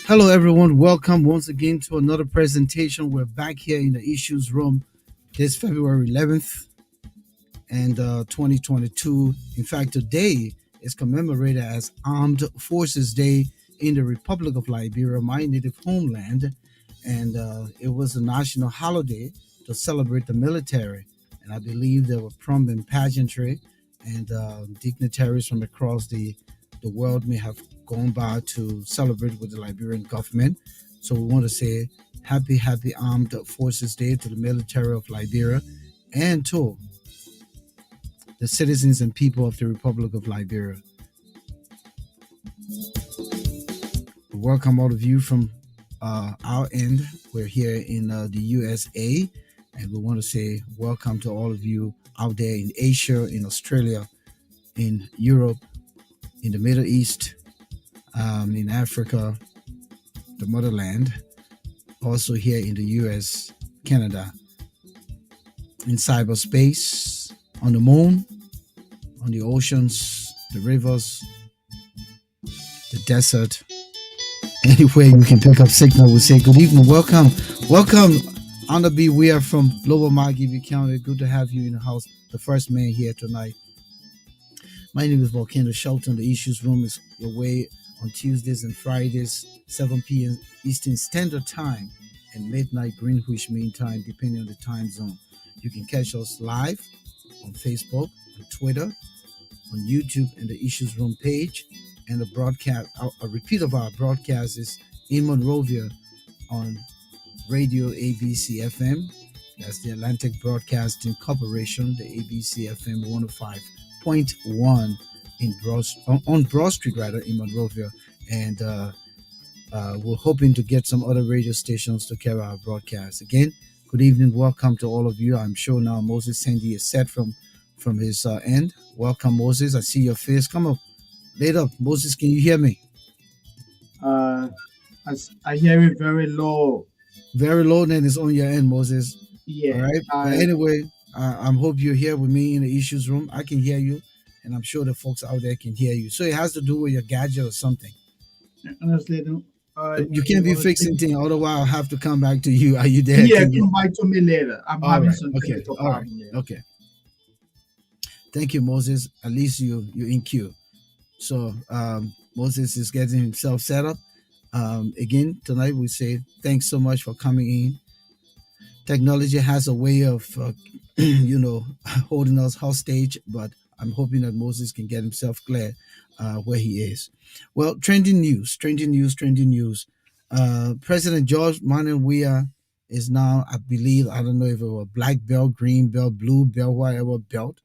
Hello, everyone. Welcome once again to another presentation. We're back here in the issues room this February 11th and 2022. In fact, today is commemorated as Armed Forces Day in the Republic of Liberia, my native homeland. And it was a national holiday to celebrate the military. And I believe there were prominent pageantry and dignitaries from across the world may have gone by to celebrate with the Liberian government. So we want to say happy Armed Forces Day to the military of Liberia and to the citizens and people of the Republic of Liberia. Welcome all of you from our end. We're here in the USA, and we want to say welcome to all of you out there in Asia, in Australia, in Europe, in the Middle East, in Africa, the motherland, also here in the US, Canada, in cyberspace, on the moon, on the oceans, the rivers, the desert, anywhere you can pick up signal. We say good evening, welcome, Honor B. We are from Lower Margibi County. Good to have you in the house, the first man here tonight. My name is Volcano Shelton. The Issues Room is your way on Tuesdays and Fridays, 7 p.m. Eastern Standard Time and midnight Greenwich Mean Time, depending on the time zone. You can catch us live on Facebook, on Twitter, on YouTube, and the Issues Room page. And the broadcast, a repeat of our broadcast is in Monrovia on Radio ABC FM. That's the Atlantic Broadcasting Corporation, the ABC FM 105.1 on Broad Street, rather, in Monrovia. And we're hoping to get some other radio stations to carry our broadcast. Again, good evening. Welcome to all of you. I'm sure now Moses Sandy is set from his end. Welcome, Moses. I see your face. Come up. Late up. Moses, can you hear me? I hear it very low. Very low, then it's on your end, Moses. Yeah. All right. But anyway, I hope you're here with me in the issues room. I can hear you, and I'm sure the folks out there can hear you. So it has to do with your gadget or something. Honestly, you can't be fixing things, otherwise I'll have to come back to you. Are you there? Yeah, come back to me later. I'm having some technical problem. Okay. Thank you, Moses. At least you're in queue. So Moses is getting himself set up. Again, tonight we say thanks so much for coming in. Technology has a way of, holding us hostage, but I'm hoping that Moses can get himself clear where he is. Well, trending news. President George Manuel Weah is now, I believe, I don't know if it was black belt, green belt, blue belt, whatever belt.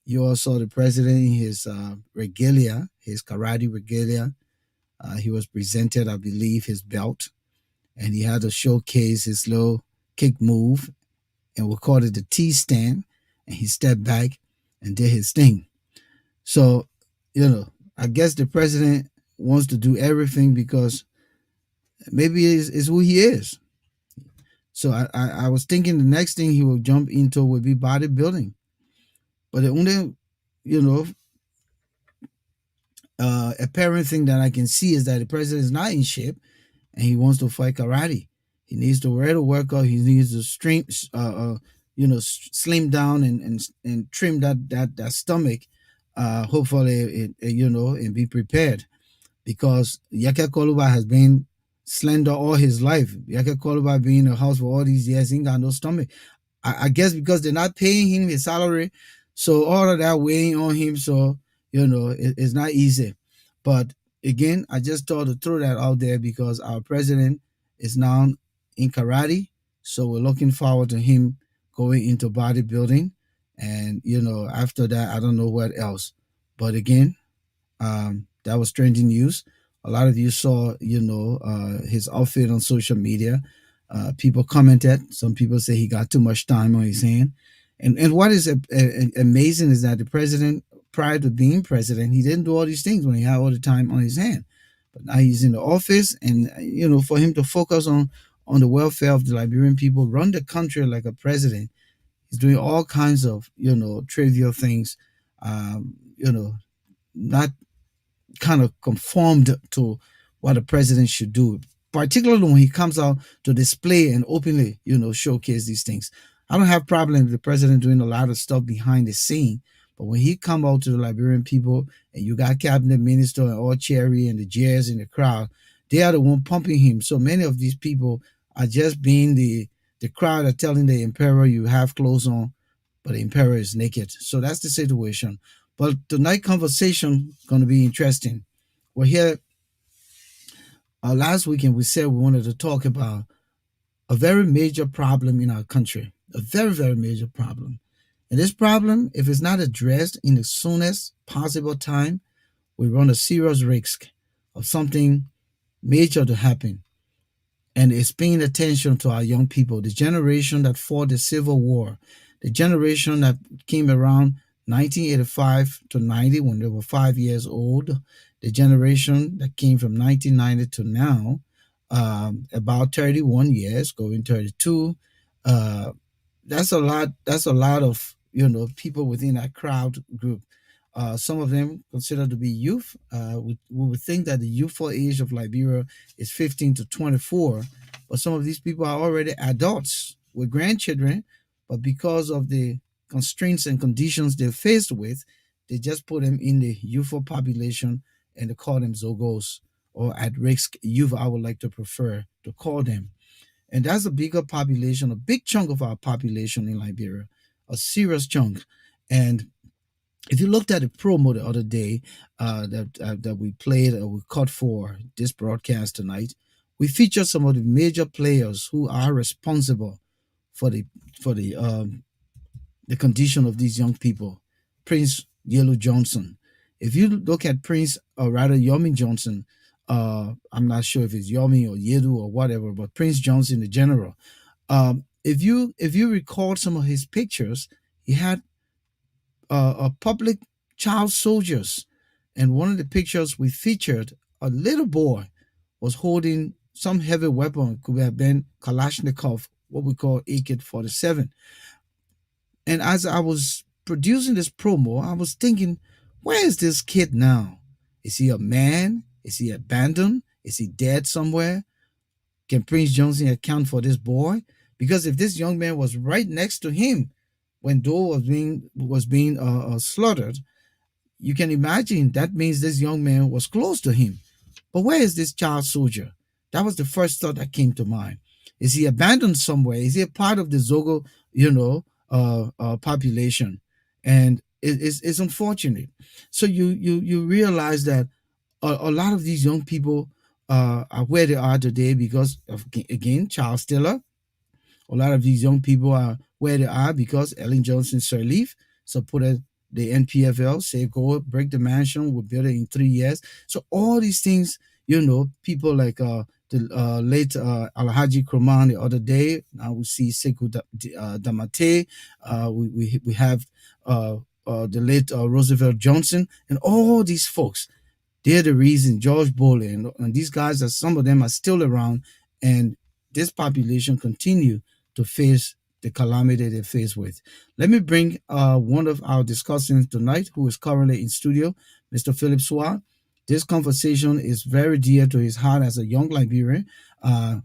You all saw the president in his regalia, his karate regalia. He was presented, I believe, his belt, and he had to showcase his little kick move, and we called it the T-stand, and he stepped back and did his thing. So, I guess the president wants to do everything because maybe it's who he is. So I was thinking the next thing he will jump into would be bodybuilding. But the only, apparent thing that I can see is that the president is not in shape and he wants to fight karate. He needs to wear the workout. He needs to slim down and trim that stomach. Hopefully, and be prepared, because Yaka Koluba has been slender all his life. Yaka Koluba being in the house for all these years, he ain't got no stomach. I guess because they're not paying him his salary, so all of that weighing on him. So it's not easy. But again, I just thought to throw that out there because our president is now in karate, so we're looking forward to him going into bodybuilding. And after that, I don't know what else. But again, that was trending news. A lot of you saw, his outfit on social media. People commented. Some people say he got too much time on his hand. And what is amazing is that the president, prior to being president, he didn't do all these things when he had all the time on his hand. But now he's in the office, and for him to focus on the welfare of the Liberian people, run the country like a president. He's doing all kinds of, trivial things, not kind of conformed to what the president should do, particularly when he comes out to display and openly, showcase these things. I don't have problem with the president doing a lot of stuff behind the scene, but when he come out to the Liberian people and you got cabinet minister and all Cherry and the Jazz in the crowd, they are the one pumping him. So many of these people are just being the crowd are telling the emperor you have clothes on, but the emperor is naked. So that's the situation. But tonight conversation gonna be interesting. We're here last weekend we said we wanted to talk about a very major problem in our country, a very, very major problem. And this problem, if it's not addressed in the soonest possible time, we run a serious risk of something major to happen. And it's paying attention to our young people, the generation that fought the Civil War, the generation that came around 1985 to 90 when they were 5 years old, the generation that came from 1990 to now, about 31 years, going 32. Uh, that's a lot. That's a lot of people within that crowd group. Some of them considered to be youth. We would think that the youthful age of Liberia is 15 to 24, but some of these people are already adults with grandchildren, but because of the constraints and conditions they're faced with, they just put them in the youthful population and they call them Zogos or at risk youth, I would like to prefer to call them. And that's a bigger population, a big chunk of our population in Liberia, a serious chunk. And if you looked at the promo the other day that we played or we cut for this broadcast tonight, we featured some of the major players who are responsible for the condition of these young people. Prince Yellow Johnson. If you look at Prince, or rather Yomi Johnson, I'm not sure if it's Yomi or Yedu or whatever, but Prince Johnson in general. If you record some of his pictures, he had public child soldiers, and one of the pictures we featured, a little boy was holding some heavy weapon, could have been Kalashnikov, what we call AK-47. And as I was producing this promo, I was thinking, where is this kid now? Is he a man? Is he abandoned? Is he dead somewhere? Can Prince Johnson account for this boy? Because if this young man was right next to him when Doe was being slaughtered, you can imagine that means this young man was close to him. But where is this child soldier? That was the first thought that came to mind. Is he abandoned somewhere? Is he a part of the Zogo, population? And it's unfortunate. So you realize that a lot of these young people are where they are today because of, again, child stiller. A lot of these young people are where they are because Ellen Johnson Sirleaf supported the NPFL, say go break the mansion, we'll build it in 3 years. So all these things, people like the late Alhaji Kroman the other day. Now we see Sekou Damate. We have the late Roosevelt Johnson, and all these folks. They're the reason. George Bowley and these guys, are some of them are still around, and this population continue to face the calamity they face with. Let me bring one of our discussants tonight, who is currently in studio, Mr. Philip Suah. This conversation is very dear to his heart as a young Liberian.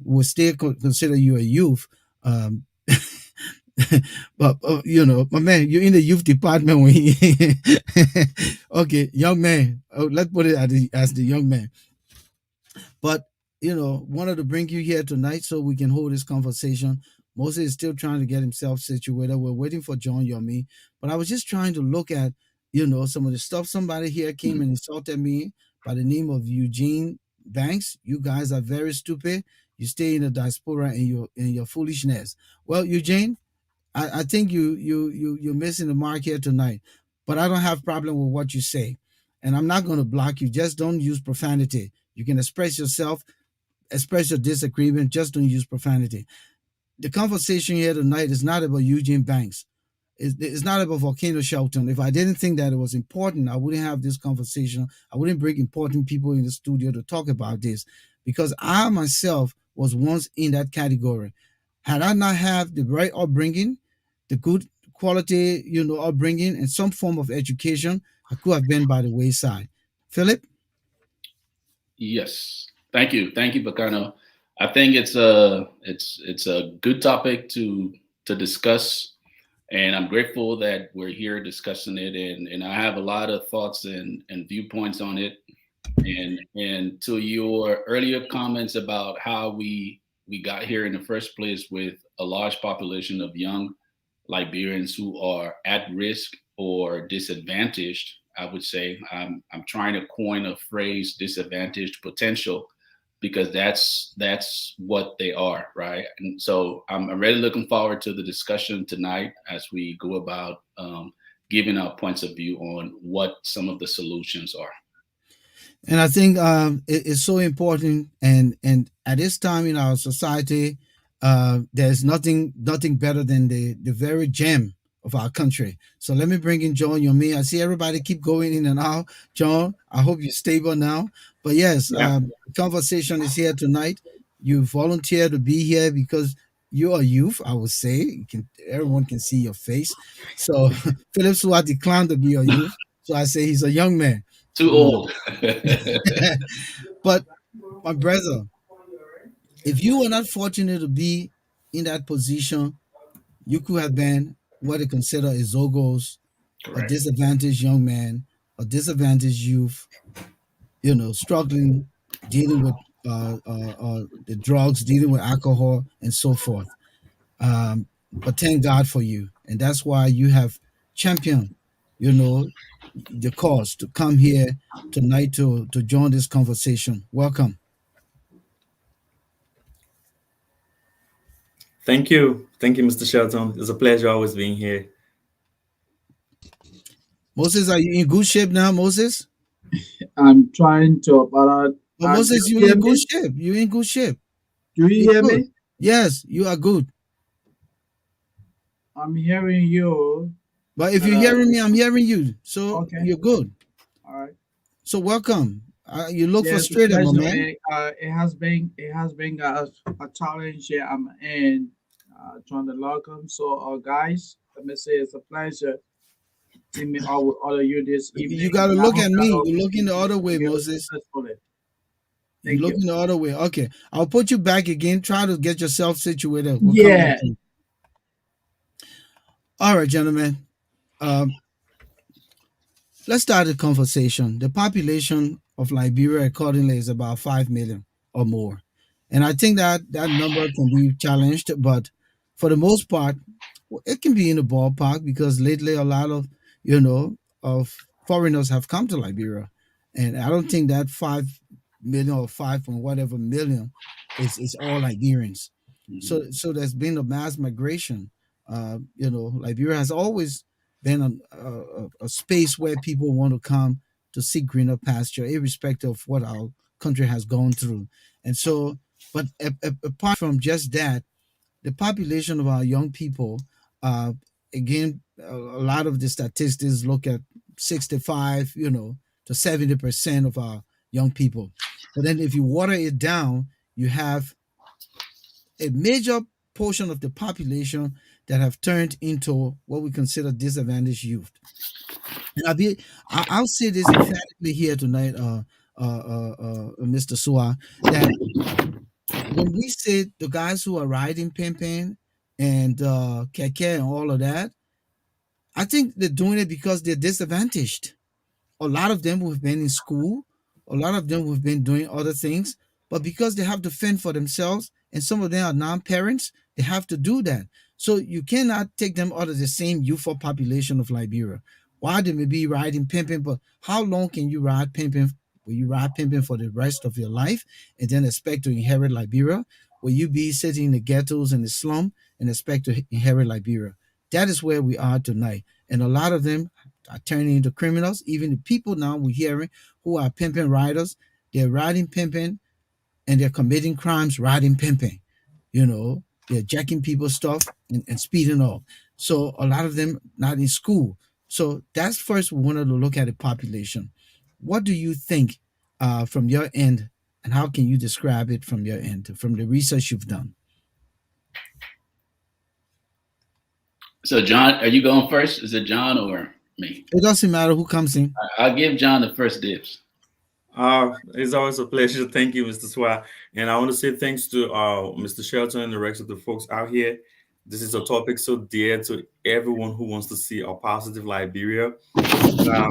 Will still consider you a youth. But my man, you're in the youth department when he okay, young man. Let's put it as the young man. But wanted to bring you here tonight so we can hold this conversation. Moses is still trying to get himself situated. We're waiting for John Yormie. But I was just trying to look at, some of the stuff. Somebody here came and insulted me by the name of Eugene Banks. You guys are very stupid. You stay in the diaspora and your foolishness. Well, Eugene, I think you're missing the mark here tonight. But I don't have problem with what you say. And I'm not going to block you. Just don't use profanity. You can express yourself, express your disagreement, just don't use profanity. The conversation here tonight is not about Eugene Banks. It's not about Volcano Shelton. If I didn't think that it was important, I wouldn't have this conversation. I wouldn't bring important people in the studio to talk about this, because I myself was once in that category. Had I not have the right upbringing, the good quality, upbringing and some form of education, I could have been by the wayside. Philip? Yes. Thank you, Bacano. I think it's a good topic to discuss, and I'm grateful that we're here discussing it. And I have a lot of thoughts and viewpoints on it. And to your earlier comments about how we got here in the first place with a large population of young Liberians who are at risk or disadvantaged, I would say I'm trying to coin a phrase, disadvantaged potential, because that's what they are, right? And so I'm really looking forward to the discussion tonight as we go about giving our points of view on what some of the solutions are. And I think it's so important. And at this time in our society, there's nothing better than the very gem of our country. So let me bring in John Yormie. I see everybody keep going in and out. John, I hope you're stable now. But yes, Yeah. the conversation is here tonight. You volunteer to be here because you're a youth, I would say. Everyone can see your face. So Philip Suah declined to be a youth. So I say he's a young man. Too You know. old. But my brother, if you were not fortunate to be in that position, you could have been what they consider a Zogos, a Correct. disadvantaged young man, a disadvantaged youth, struggling, dealing with the drugs, dealing with alcohol, and so forth. But thank God for you. And that's why you have championed, you know, the cause to come here tonight to join this conversation. Welcome. Thank you, Mr. Shelton. It's a pleasure always being here. Moses, are you in good shape now, Moses? I'm trying to, but But do Moses, you you hear in good me? shape. You in good shape. Do you You're hear good. me? Yes, you are good. I'm hearing you, But if but you're hearing me, I'm hearing you. So okay, you're good. all right. So welcome. You look Yeah, it's a frustrated, my pleasure. man. It has been a challenge here. I'm in trying to log on. So, guys, let me say it's a pleasure teaming up with all of you this You evening, got to and I look hope at that me. I'll You're be looking the able other to way, do it Moses. successfully. You're Thank you. looking the other way. Okay. I'll put you back again. Try to get yourself situated. We'll come back Yeah. to you. All right, gentlemen. Um, let's start the conversation. The population of Liberia accordingly is about 5 million or more. And I think that number can be challenged, but for the most part, it can be in the ballpark because lately a lot of, you know, of foreigners have come to Liberia. And I don't think that 5 million or 5 point whatever million is all Liberians. Mhm. So there's been a mass migration. Liberia has always been a space where people want to come to seek greener pasture, irrespective of what our country has gone through. And so, but apart from just that, the population of our young people, uh, again, a lot of the statistics look at 65, to 70% of our young people. But then if you water it down, you have a major portion of the population that have turned into what we consider disadvantaged youth. And I'll say this emphatically here tonight, Mr. Suah, that when we say the guys who are riding pimping and keke and all of that, I think they're doing it because they're disadvantaged. A lot of them who've been in school, a lot of them who've been doing other things, but because they have to fend for themselves, and some of them are non-parents, they have to do that. So you cannot take them out of the same youthful population of Liberia. Why they may be riding pimping, but how long can you ride pimping? Will you ride pimping for the rest of your life and then expect to inherit Liberia? Will you be sitting in the ghettos and the slum and expect to inherit Liberia? That is where we are tonight. And a lot of them are turning into criminals. Even the people now we're hearing who are pimping riders, they're riding pimping and they're committing crimes riding pimping. They're jacking people's stuff and speeding off. So a lot of them not in school. So that's first we wanted to look at the population. What do you think from your end, and how can you describe it from your end, from the research you've done? So, John, are you going first? Is it John or me? It doesn't matter who comes in. I'll give John the first dibs. It's always a pleasure. Thank you, Mr. Suah. And I want to say thanks to Mr. Shelton and the rest of the folks out here. This is a topic so dear to everyone who wants to see a positive Liberia. Now,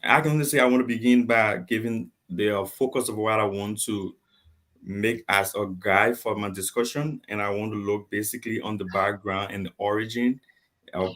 I can only say I want to begin by giving the focus of what I want to make as a guide for my discussion, and I want to look basically on the background and the origin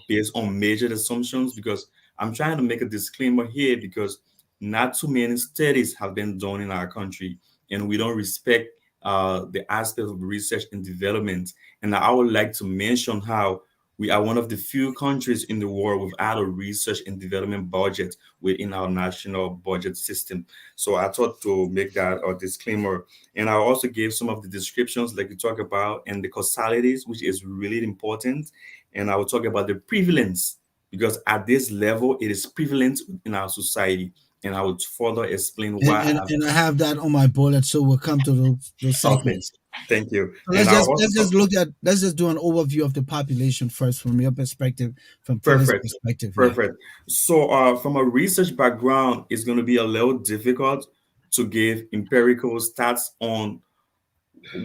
based on measured assumptions, because I'm trying to make a disclaimer here because not too many studies have been done in our country, and we don't respect the aspect of research and development. And I would like to mention how we are one of the few countries in the world without a research and development budget within our national budget system. So I thought to make that a disclaimer. And I also gave some of the descriptions like you talk about and the causalities, which is really important. And I will talk about the prevalence because at this level, it is prevalent in our society. And I would further explain And, why. and I have that on my bullet, so we'll come to those Okay, segments. thank you. So And I'll also let's just look at let's just do an overview of the population first from your perspective, from Phil's perfect, perspective. Yeah. perfect. So, from a research background, it's going to be a little difficult to give empirical stats on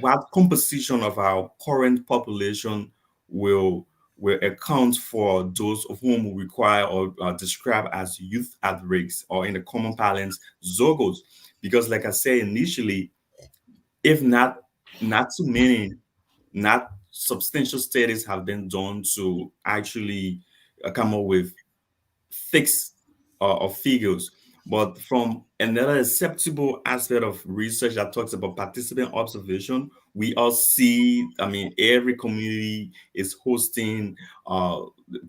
what composition of our current population will will account for those of whom we require or describe as youth at risk, or in the common parlance, zogos. Because, like I said initially, if not too many, not substantial studies have been done to actually come up with fixed of figures. But from another acceptable aspect of research that talks about participant observation, we all see, I mean, every community is hosting a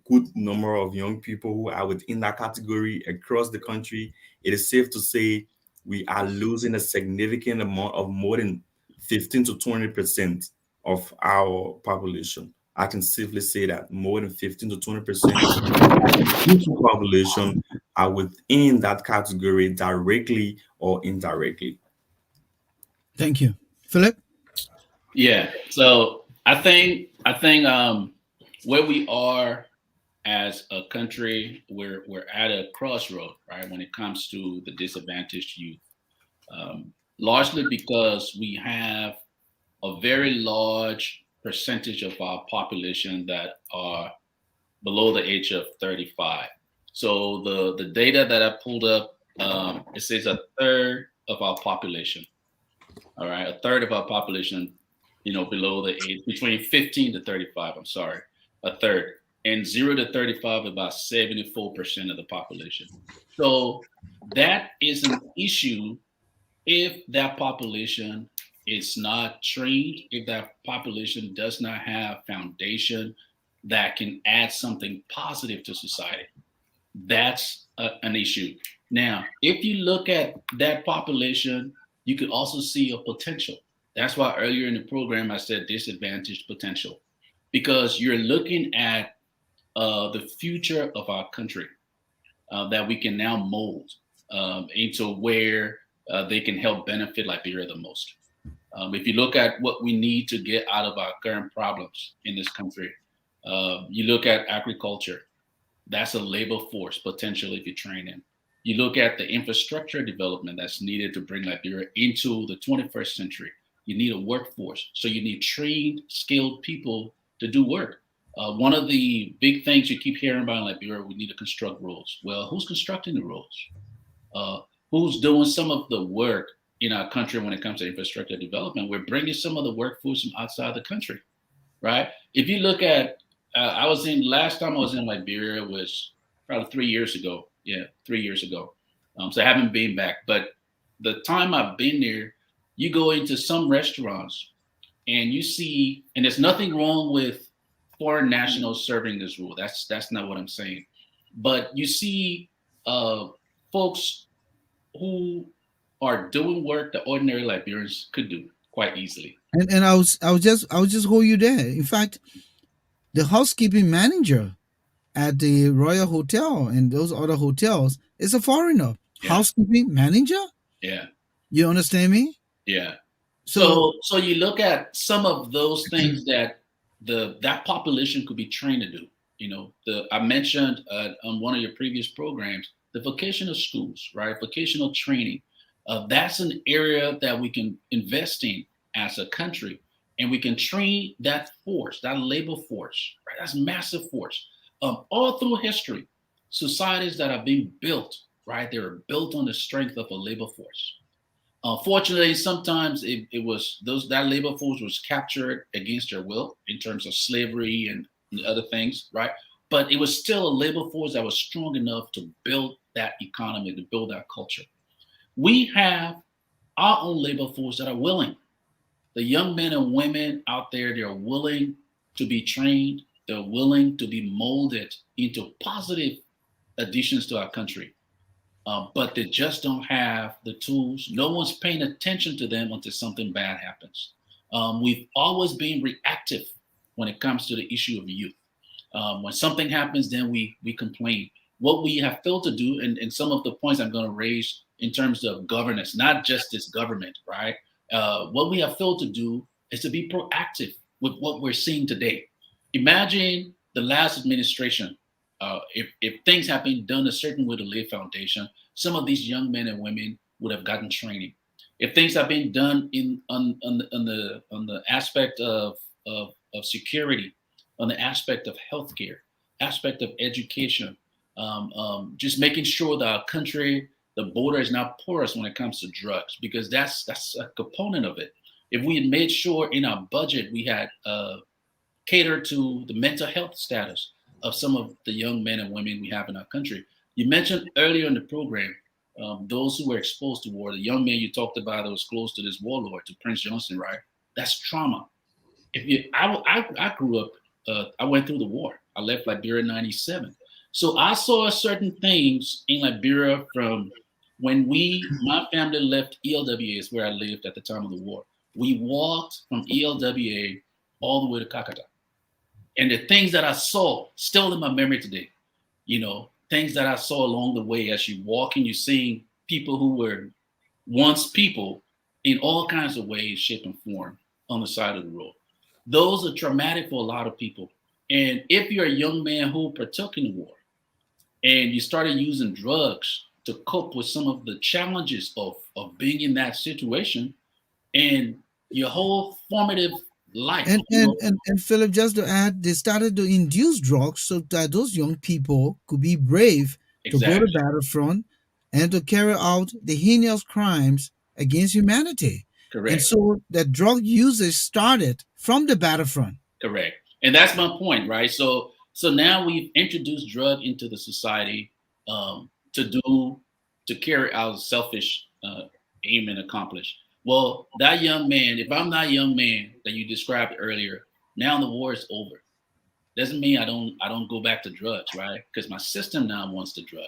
good number of young people who are within that category across the country. It is safe to say we are losing a significant amount of more than 15 to 20% of our population. I can safely say that more than 15 to 20% youthful population are within that category directly or indirectly. Thank you, Philip. Yeah. So I think where we are as a country, we're at a crossroad, right? When it comes to the disadvantaged youth, largely because we have a very large percentage of our population that are below the age of 35. So the data that I pulled up, it says a third of our population. All right, a third of our population, below the age between 15 to 35. I'm sorry, a third, and 0 to 35, about 74% of the population. So that is an issue if that population is not trained, if that population does not have foundation that can add something positive to society. That's an issue. Now, if you look at that population, you could also see a potential. That's why earlier in the program I said disadvantaged potential, because you're looking at the future of our country that we can now mold into where they can help benefit Liberia the most. If you look at what we need to get out of our current problems in this country, you look at agriculture. That's a labor force potential if you train in. You look at the infrastructure development that's needed to bring Liberia into the 21st century. You need a workforce. So you need trained, skilled people to do work. One of the big things you keep hearing about in Liberia, we need to construct roads. Well, who's constructing the roads? Who's doing some of the work in our country when it comes to infrastructure development? We're bringing some of the workforce from outside the country, right? If you look at, last time I was in Liberia was probably 3 years ago. Yeah, 3 years ago. So I haven't been back, but the time I've been there, you go into some restaurants and you see, and there's nothing wrong with foreign nationals serving this rule. That's not what I'm saying. But you see folks who are doing work that ordinary Liberians could do quite easily. And I was just hold you there. In fact, the housekeeping manager at the Royal Hotel and those other hotels is a foreigner. Yeah. Housekeeping manager? Yeah. You understand me? Yeah. So So you look at some of those things that that population could be trained to do. I mentioned on one of your previous programs the vocational schools, right? Vocational training. That's an area that we can invest in as a country, and we can train that force, that labor force, right? That's massive force. All through history, societies that are being built, right? They were built on the strength of a labor force. Unfortunately, sometimes it was those that labor force was captured against their will in terms of slavery and other things, right? But it was still a labor force that was strong enough to build that economy, to build that culture. We have our own labor force that are willing. The young men and women out there, they're willing to be trained, they're willing to be molded into positive additions to our country. But they just don't have the tools. No one's paying attention to them until something bad happens. We've always been reactive when it comes to the issue of youth. When something happens, then we complain. What we have failed to do, and some of the points I'm going to raise in terms of governance, not just this government, right? What we have failed to do is to be proactive with what we're seeing today. Imagine the last administration. If things have been done a certain way to lay foundation, some of these young men and women would have gotten training. If things have been done in on the aspect of security, on the aspect of healthcare, aspect of education, just making sure that our country, the border is not porous when it comes to drugs, because that's a component of it. If we had made sure in our budget we had catered to the mental health status of some of the young men and women we have in our country. You mentioned earlier in the program those who were exposed to war, the young man you talked about that was close to this warlord, to Prince Johnson, right? That's trauma. If you, I grew up, I went through the war. I left Liberia in '97. So I saw certain things in Liberia from when my family left ELWA, is where I lived at the time of the war. We walked from ELWA all the way to Kakata. And the things that I saw still in my memory today, things that I saw along the way as you walk and you're seeing people who were once people in all kinds of ways, shape, and form on the side of the road. Those are traumatic for a lot of people. And if you're a young man who partook in the war and you started using drugs to cope with some of the challenges of being in that situation and your whole formative life, And Philip, just to add, they started to induce drugs so that those young people could be brave to go to exactly, battlefront and to carry out the heinous crimes against humanity. And correct. so that drug usage started from the battlefront. Correct. And that's my point, right? So now we've introduced drug into the society to carry out selfish aim and accomplish. Well, that young man, if I'm that young man that you described earlier, now the war is over. Doesn't mean I don't go back to drugs, right? Because my system now wants the drug.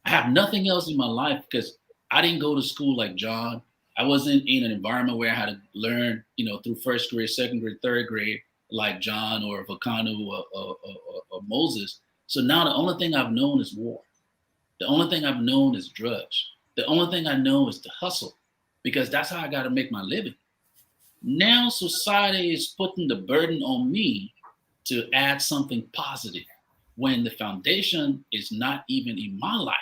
I have nothing else in my life because I didn't go to school like John. I wasn't in an environment where I had to learn, through first grade, second grade, third grade, like John or Volcano or Moses. So now the only thing I've known is war. The only thing I've known is drugs. The only thing I know is to hustle because that's how I got to make my living. Now society is putting the burden on me to add something positive when the foundation is not even in my life.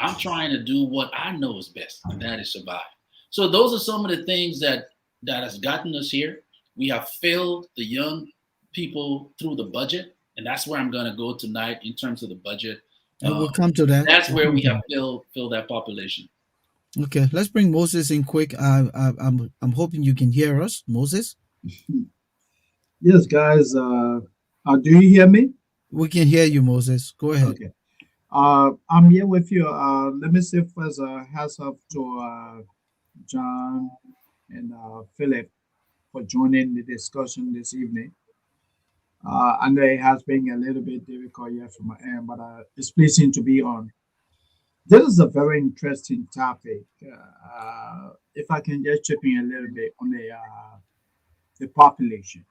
I'm trying to do what I know is best, and that is survive. So those are some of the things that has gotten us here. We have failed the young people through the budget, and that's where I'm going to go tonight in terms of the budget. And Uh, we'll come to that. that's We'll where come we to have that. failed that population. Okay, let's bring Moses in quick. I'm hoping you can hear us, Moses. Yes, guys. Do you hear me? We can hear you, Moses. Go ahead. Okay. I'm here with you. Let me say first, hats off to John and Philip for joining the discussion this evening. I know it has been a little bit difficult here from my end, but it's pleasing to be on. This is a very interesting topic. If I can just chip in a little bit on the population,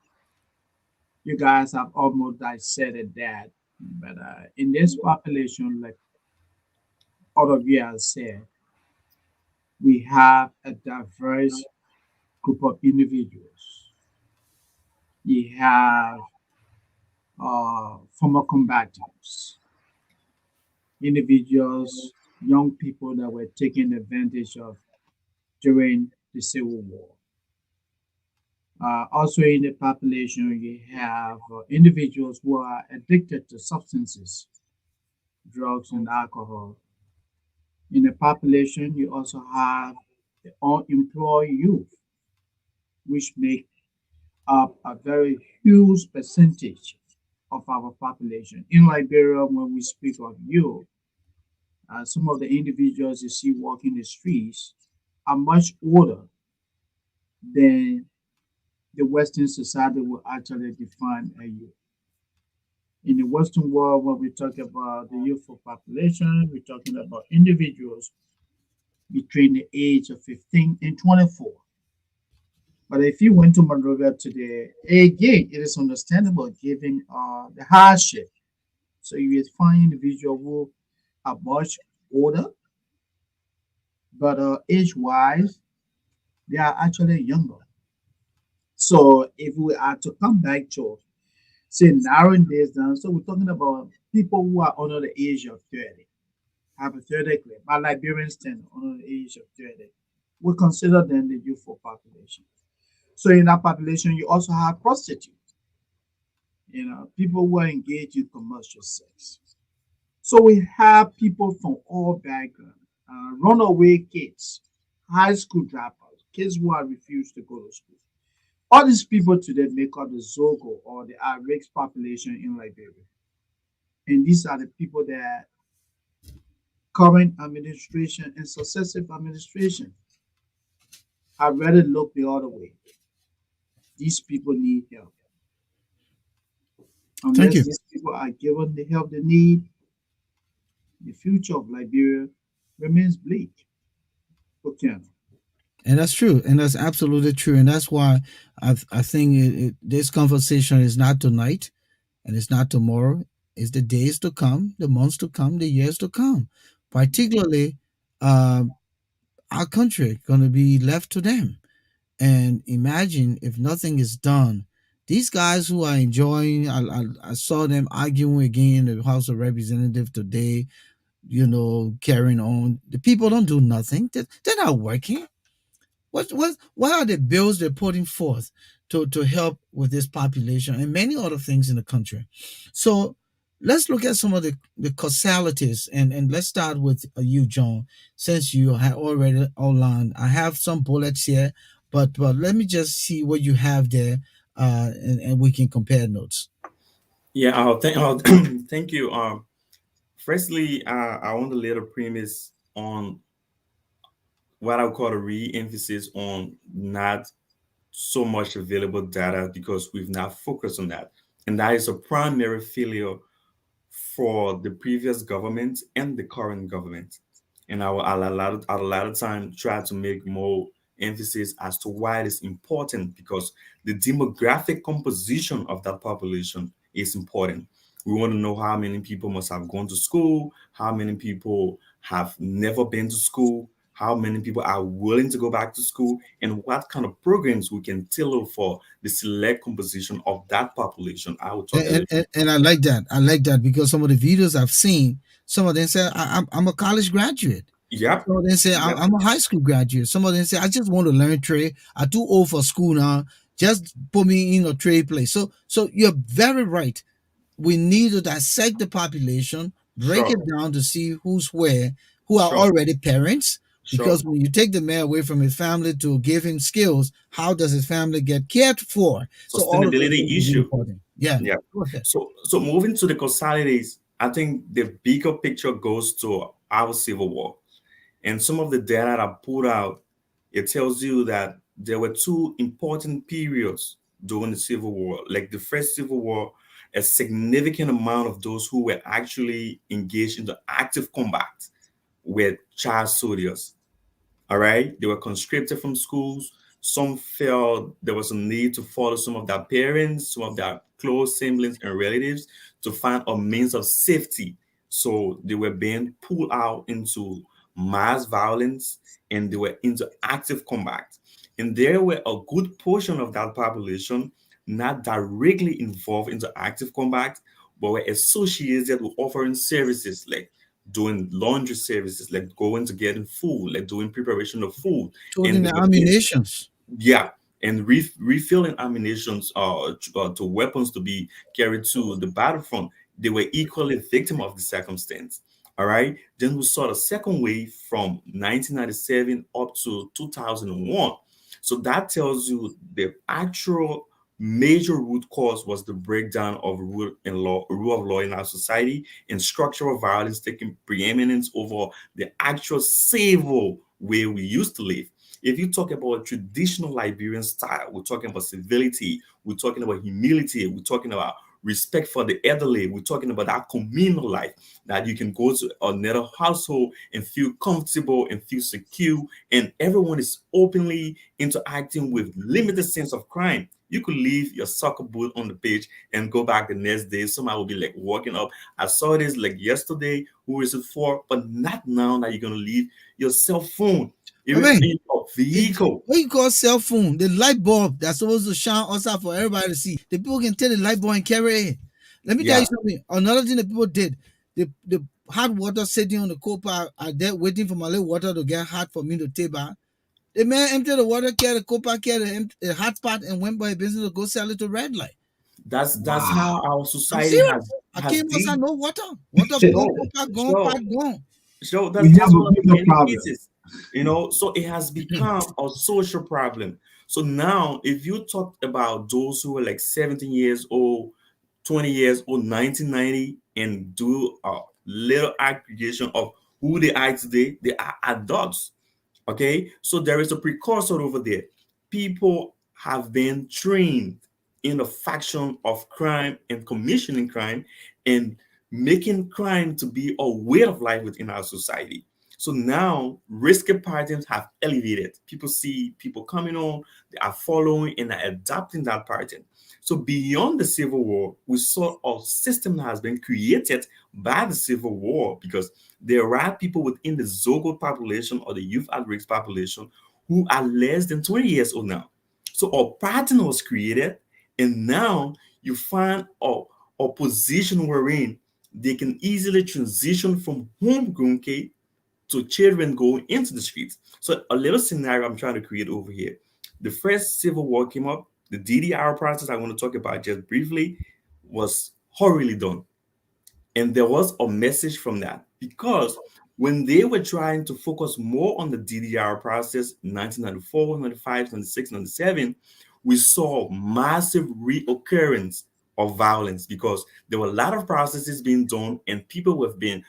you guys have almost dissected that, but in this population, like all of you have said, we have a diverse group of individuals. You have former combatants, individuals, young people that were taken advantage of during the Civil War. Also, in the population, you have individuals who are addicted to substances, drugs, and alcohol. In the population, you also have the unemployed youth, which make up a very huge percentage of our population. In Liberia, when we speak of youth, some of the individuals you see walking the streets are much older than the Western society will actually define a youth. In the Western world, when we talk about the youthful population, we're talking about individuals between the age of 15 and 24. But if you went to Monrovia today, again, it is understandable given the hardship. So you will find individuals who are much older, but age-wise, they are actually younger. So if we are to come back to say narrowing this down, so we're talking about people who are under the age of 30, hypothetically, by Liberian standard, under the age of 30. We consider them the youthful population. So in that population, you also have prostitutes, people who are engaged in commercial sex. So we have people from all backgrounds, runaway kids, high school dropouts, kids who are refused to go to school. All these people today make up the Zogo or the Arabic population in Liberia. And these are the people that current administration and successive administration have rather look the other way. These people need help. Thank Unless you. these people are given the help they need, the future of Liberia remains bleak. Okay. And that's true, and that's absolutely true, and that's why I think this conversation is not tonight, and it's not tomorrow. It's the days to come, the months to come, the years to come. Particularly, uh, our country going to be left to them. And imagine if nothing is done. These guys who are enjoying, I saw them arguing again in the House of Representatives today. Carrying on. The people don't do nothing. They're not working. What are the bills they're putting forth to help with this population and many other things in the country? So let's look at some of the causalities, and let's start with you, John, since you have already outlined. I have some bullets here, but let me just see what you have there, and we can compare notes. Yeah, thank you. Firstly, I want to lay a premise on what I would call a re-emphasis on not so much available data because we've not focused on that. And that is a primary failure for the previous government and the current government. And I will a lot of time try to make more emphasis as to why it is important because the demographic composition of that population is important. We want to know how many people must have gone to school, how many people have never been to school, how many people are willing to go back to school, and what kind of programs we can tailor for the select composition of that population. I will talk a And, little. and, and I like that. I like that because some of the videos I've seen, some of them say I'm a college graduate. Yep. Some of them say Yep. I'm a high school graduate. Some of them say I just want to learn trade. I'm too old for school now. Just put me in a trade place. So you're very right. We need to dissect the population, break it Sure. down to see who's where, who are Sure. already parents. Sure. Because when you take the man away from his family to give him skills, how does his family get cared for? So all of those things Sustainability are really issue. important. Yeah. Yeah. Go ahead. So moving to the causalities, I think the bigger picture goes to our civil war. And some of the data that I put out, it tells you that there were two important periods during the Civil War. Like the first Civil War, a significant amount of those who were actually engaged in the active combat were child soldiers. All right. They were conscripted from schools. Some felt there was a need to follow some of their parents, some of their close siblings and relatives to find a means of safety. So they were being pulled out into mass violence and they were into active combat. And there were a good portion of that population not directly involved into active combat, but were associated with offering services like doing laundry services, like going to getting food, like doing preparation of food, Toting and they the were being, ammunitions. yeah, and refilling ammunitions to weapons to be carried to the battlefront. They were equally victim of the circumstance. All right. Then we saw the second wave from 1997 up to 2001. So that tells you the actual major root cause was the breakdown of rule of law in our society, and structural violence taking preeminence over the actual civil way we used to live. If you talk about traditional Liberian style, we're talking about civility, we're talking about humility, we're talking about respect for the elderly, we're talking about that communal life, that you can go to another household and feel comfortable and feel secure, and everyone is openly interacting with limited sense of crime. You could leave your soccer boot on the pitch and go back the next day. Somebody will be like walking up. I saw this like yesterday. Who is it for? But not now that you're gonna leave your cell phone, I even mean, in your vehicle. what you call cell phone? The light bulb that's supposed to shine outside for everybody to see. The people can take the light bulb and carry it. Let me tell you Yeah, something. Another thing that people did, the hot water sitting on the coal pile, are there waiting for my little water to get hot for me to take back. The man emptied the water, carried the coal pile, carried the hot spot, and went by his business to go sell it to red light. that's how Wow. our I'm society serious. I has came outside, been. no water. Water gone, So coal pile gone, pot so gone. so We that's have a one of the bigger many problem. cases, so it has become a social problem. So now if you talk about those who are like 17 years old, 20 years old, 1990, and do a little aggregation of who they are today, they are adults. Okay, so there is a precursor over there. People have been trained in the faction of crime and commissioning crime and making crime to be a way of life within our society. So now risky patterns have elevated. People see people coming on, they are following and are adapting that pattern. So beyond the Civil War, we saw a system that has been created by the Civil War, because there are people within the Zogo population or the youth at risk population who are less than 20 years old now. So a pattern was created, and now you find a position wherein they can easily transition from homegrown K to children going into the streets. So a little scenario I'm trying to create over here. The first civil war came up, the DDR process I want to talk about just briefly was horribly done. And there was a message from that, because when they were trying to focus more on the DDR process, 1994, 95, 96, 97, we saw massive reoccurrence of violence, because there were a lot of processes being done and people were been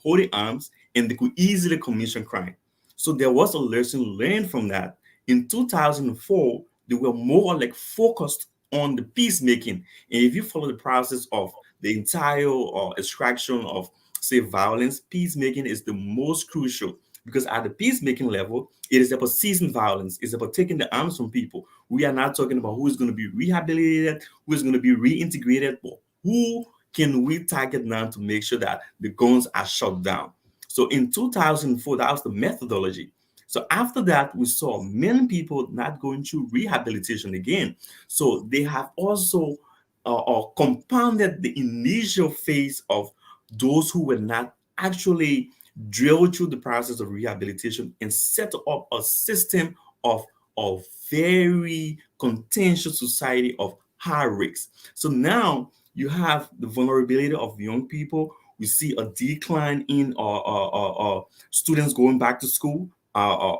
holding arms, and they could easily commission crime. So there was a lesson learned from that. In 2004, they were more like focused on the peacemaking. And if you follow the process of the entire extraction of, say, violence, peacemaking is the most crucial, because at the peacemaking level, it is about ceasing violence. It's about taking the arms from people. We are not talking about who is going to be rehabilitated, who is going to be reintegrated, but who can we target now to make sure that the guns are shut down. So in 2004, that was the methodology. So after that, we saw many people not going through rehabilitation again. So they have also or compounded the initial phase of those who were not actually drilled through the process of rehabilitation, and set up a system of a very contentious society of high risk. So now you have the vulnerability of young people. We see a decline in students going back to school.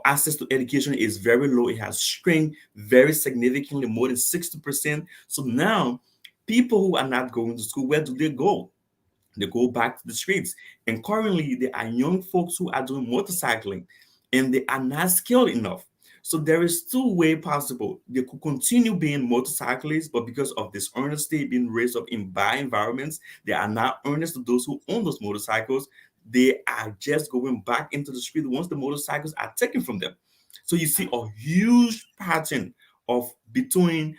Access to education is very low. It has shrinked very significantly, more than 60%. So now people who are not going to school, where do they go? They go back to the streets. And currently, there are young folks who are doing motorcycling, and they are not skilled enough. So there is two way possible. They could continue being motorcyclists, but because of this honesty being raised up in bad environments, they are not earnest to those who own those motorcycles. They are just going back into the street once the motorcycles are taken from them. So you see a huge pattern of between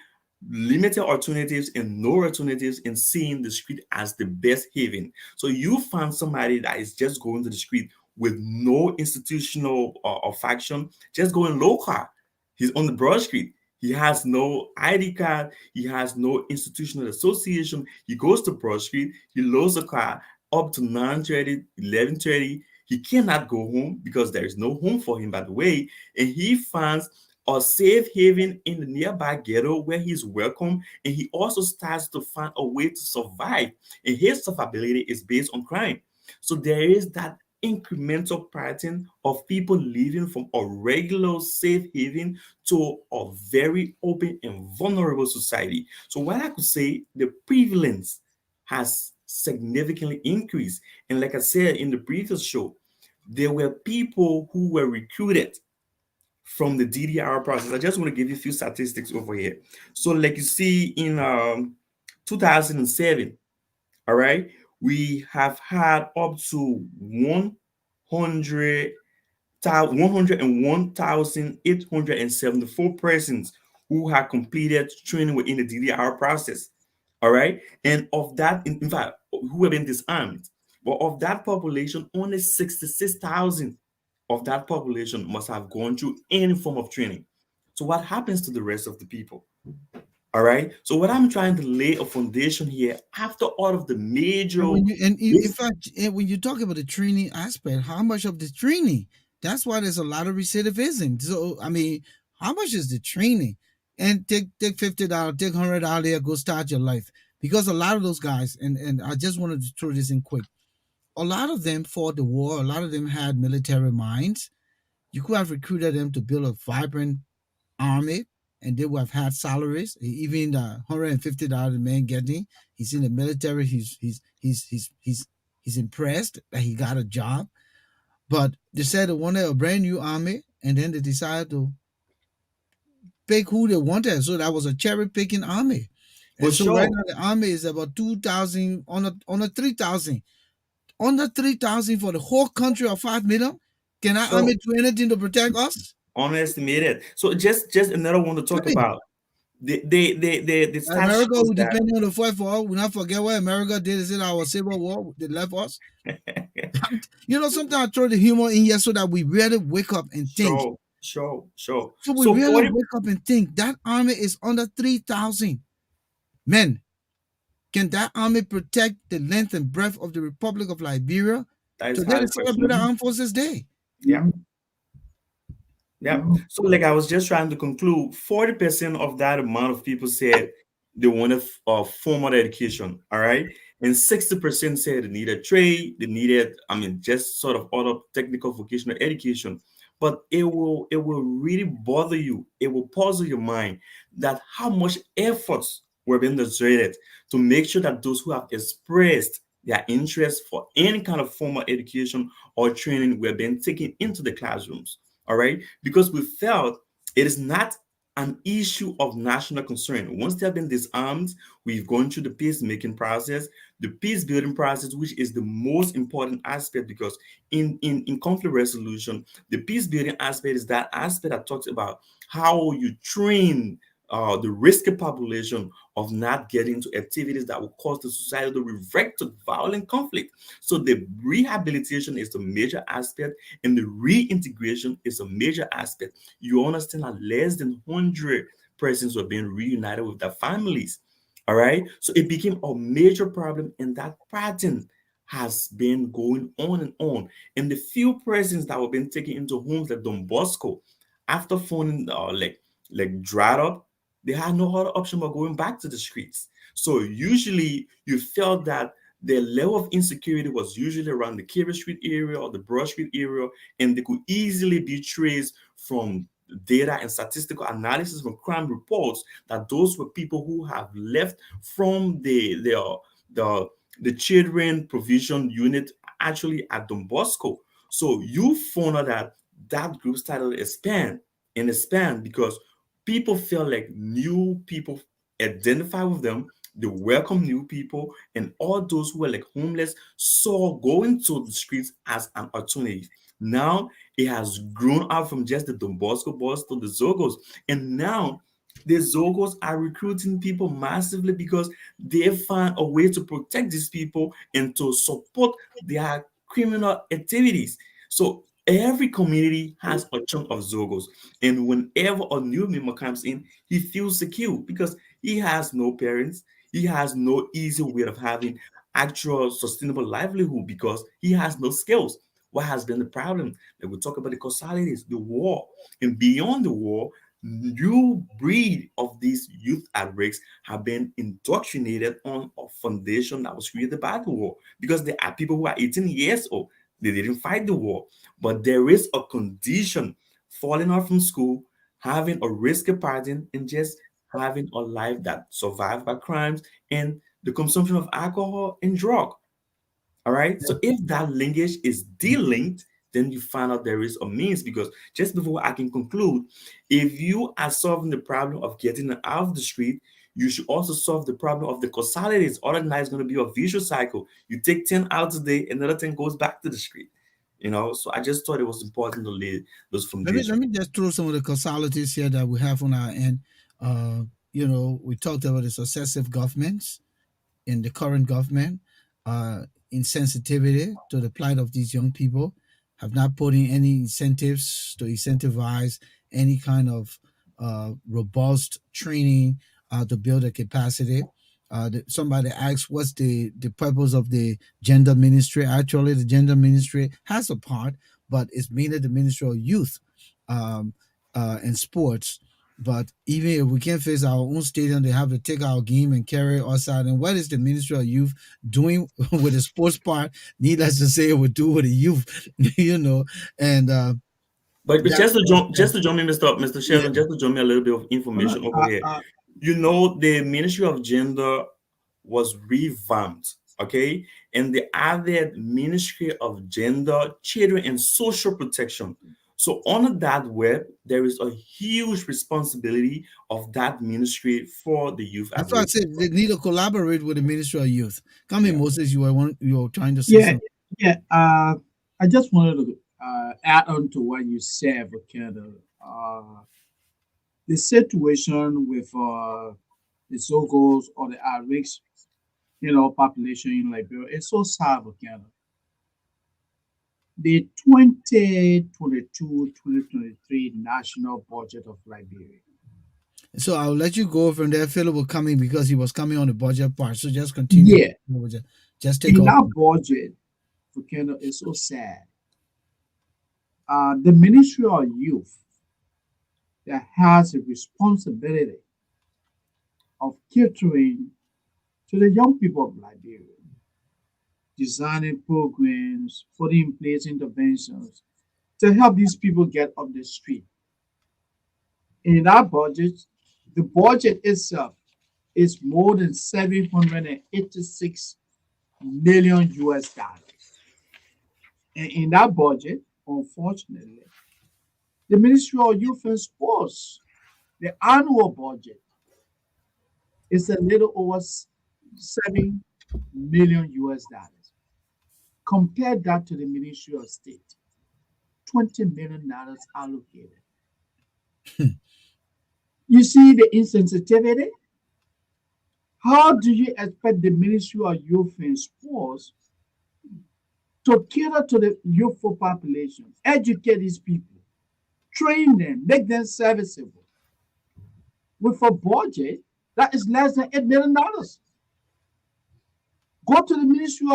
limited alternatives and no alternatives, and seeing the street as the best haven. So you find somebody that is just going to the street with no institutional or faction, just going local. He's on the broad street. He has no ID card. He has no institutional association. He goes to Broad Street. He loads a car. up to 9:30, 11:30. He cannot go home because there is no home for him, by the way. And he finds a safe haven in the nearby ghetto where he's welcome. And he also starts to find a way to survive. And his survivability is based on crime. So there is that incremental pattern of people living from a regular safe haven to a very open and vulnerable society. So what I could say, the prevalence has significantly increased. And like I said in the previous show, there were people who were recruited from the DDR process. I just want to give you a few statistics over here. So, like you see in 2007, all right, we have had up to 100 101,874 persons who have completed training within the DDR process. All right. And of that, in fact, who have been disarmed. But of that population, only 66,000 of that population must have gone through any form of training. So, what happens to the rest of the people? All right. So, what I'm trying to lay a foundation here after all of the major. In fact, when you talk about the training aspect, how much of the training? That's why there's a lot of recidivism. So I mean, how much is the training? And take $50, take $100 there, go start your life. Because a lot of those guys, and I just wanted to throw this in quick. A lot of them fought the war. A lot of them had military minds. You could have recruited them to build a vibrant army, and they would have had salaries. Even the $150 the man getting, he's in the military. He's impressed that he got a job. But they said they wanted a brand new army, and then they decided to pick who they wanted. So that was a cherry picking army. For And so right sure. now the army is about 2,000 on a 3,000. Under 3,000 for the whole country of 5 million. Can our So army do anything to protect us? underestimated. So just another one to Tell talk me. about. The stat America, shows who that depending on the fight for, we not forget what America did is in our Civil War. They left us. Sometimes I throw the humor in here so that we really wake up and think. sure. So we So really 40 wake up and think that army is under 3,000 men. Can that army protect the length and breadth of the Republic of Liberia? that is Today hard is celebrate question. Armed Forces Day. Yeah. Yeah. So, like I was just trying to conclude, 40% of that amount of people said they wanted formal education. All right. And 60% said they needed trade, they needed, just sort of other technical vocational education. But it will really bother you. It will puzzle your mind that how much efforts were being exerted to make sure that those who have expressed their interest for any kind of formal education or training were being taken into the classrooms. All right, because we felt it is not an issue of national concern. Once they have been disarmed, we've gone through the peacemaking process, the peace building process, which is the most important aspect, because in conflict resolution, the peace building aspect is that aspect that talks about how you train the risky population of not getting into activities that will cause the society to revert to violent conflict. So the rehabilitation is the major aspect, and the reintegration is a major aspect. You understand that less than 100 persons were being reunited with their families. All right. So it became a major problem, and that pattern has been going on and on. And the few persons that were being taken into homes like Don Bosco, after finding like dried up, they had no other option but going back to the streets. So usually you felt that the level of insecurity was usually around the Carey Street area or the Broad Street area, and they could easily be traced from data and statistical analysis from crime reports that those were people who have left from the children provision unit actually at Don Bosco. So you found out that that group started to expand because people felt like new people identify with them, they welcome new people, and all those who were like homeless saw going to the streets as an alternative. Now it has grown out from just the Don Bosco boys to the Zogos, and now the Zogos are recruiting people massively because they find a way to protect these people and to support their criminal activities. So every community has a chunk of Zogos, and whenever a new member comes in, he feels secure because he has no parents, he has no easy way of having actual sustainable livelihood because he has no skills. What has been the problem? Like we talk about the causalities, the war, and beyond the war, new breed of these youth at risk have been indoctrinated on a foundation that was created by the war because there are people who are 18 years old. They didn't fight the war, but there is a condition falling off from school, having a risky pattern, and just having a life that survived by crimes and the consumption of alcohol and drug. All right. So if that linkage is delinked, then you find out there is a means because just before I can conclude, if you are solving the problem of getting out of the street, you should also solve the problem of the causalities. Other than that, it's going to be a vicious cycle. You take 10 out today, another 10 goes back to the street. So I just thought it was important to lay those Let foundations. me just throw some of the causalities here that we have on our end. Uh, we talked about the successive governments in the current government, insensitivity to the plight of these young people, have not put in any incentives to incentivize any kind of robust training to build a capacity. Somebody asked, what's the purpose of the gender ministry? Actually, the gender ministry has a part, but it's mainly the Ministry of Youth um, and Sports. But even if we can't face our own stadium, they have to take our game and carry us out. And what is the Ministry of Youth doing with the sports part? Needless to say, it would do with the youth, And But that, just to join me, Mr. yeah. Sheldon, just to join me a little bit of information over here. The Ministry of Gender was revamped, okay? And they added Ministry of Gender, Children, and Social Protection. So on that web, there is a huge responsibility of that ministry for the youth at That's why I risk. said they need to collaborate with the Ministry of Youth. Come in, Yeah. Moses. You were trying to say Yeah, something. yeah. I just wanted to add on to what you said, Volcano. The situation with the so-called or the at-risk, population in Liberia is so sad, Volcano. The 2022-2023 national budget of Liberia. So I'll let you go from there. Philip will come in because he was coming on the budget part. So just continue. Yeah, Just take in off. that budget, Volcano is so sad. The Ministry of Youth that has a responsibility of catering to the young people of Liberia, designing programs, putting in place interventions to help these people get off the street. In that budget, the budget itself is more than 786 million US dollars. And in that budget, unfortunately, the Ministry of Youth and Sports, the annual budget is a little over 7 million US dollars. Compare that to the Ministry of State, $20 million allocated. You see the insensitivity? How do you expect the Ministry of Youth and Sports to cater to the youthful population, educate these people, train them, make them serviceable with a budget that is less than $8 million? Go to the Ministry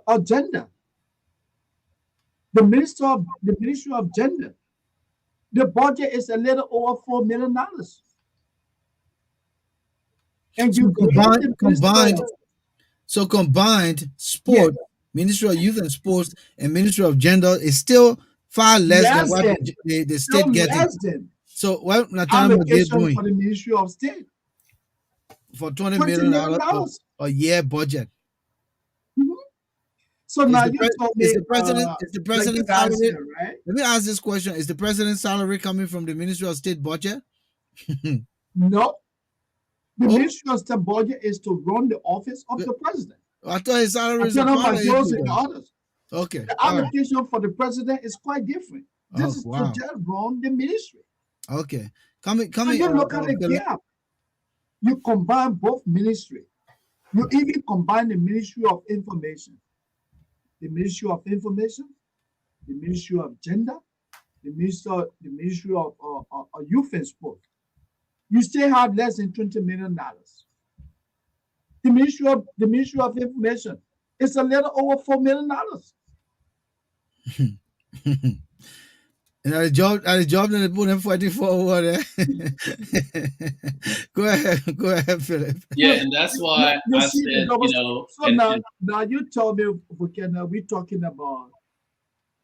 of Gender. The Ministry of Gender. The budget is a little over $4 million. And you combined sport, Ministry of Youth and Sports, and Ministry of Gender is still far less than what the state getting. So what Natama is doing for the Ministry of State for $20 million a year budget. Mm-hmm. So now you told me is the president's salary, right? Let me ask this question: is the president's salary coming from the Ministry of State budget? No. The Ministry of State budget is to run the office of the president. I thought his salary is a part of the others. Okay. The allocation for the president is quite different. This is to just run the ministry. Okay. Come in. You look at the gap. You combine both ministries. You even combine the Ministry of Information, the Ministry of Information, the Ministry of Gender, the Ministry of Youth and Sport. You still have less than $20 million. the Ministry of Information. It's a little over $4 million. And the job that they put him fighting for over there. Go ahead, Philip. Yeah, and that's why You I see the said, double. you know, So now you tell me, we're talking about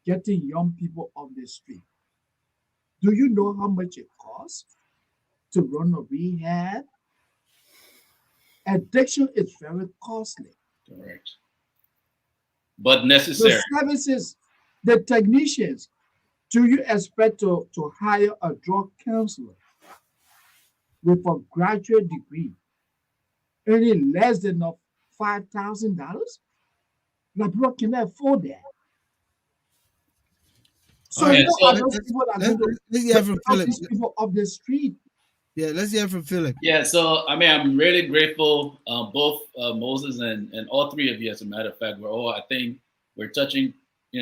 getting young people off the street. Do you know how much it costs to run a rehab? Addiction is very costly. correct, but The necessary. services, the technicians, do you expect to hire a drug counselor with a graduate degree earning less than $5,000? Like, people cannot afford that. So All right, who so are those people that are going to let's hear from get Philip. these people off the street? Yeah, let's hear from Philip. Yeah, so I mean, I'm really grateful, both Moses and all three of you. As a matter of fact, I think we're touching,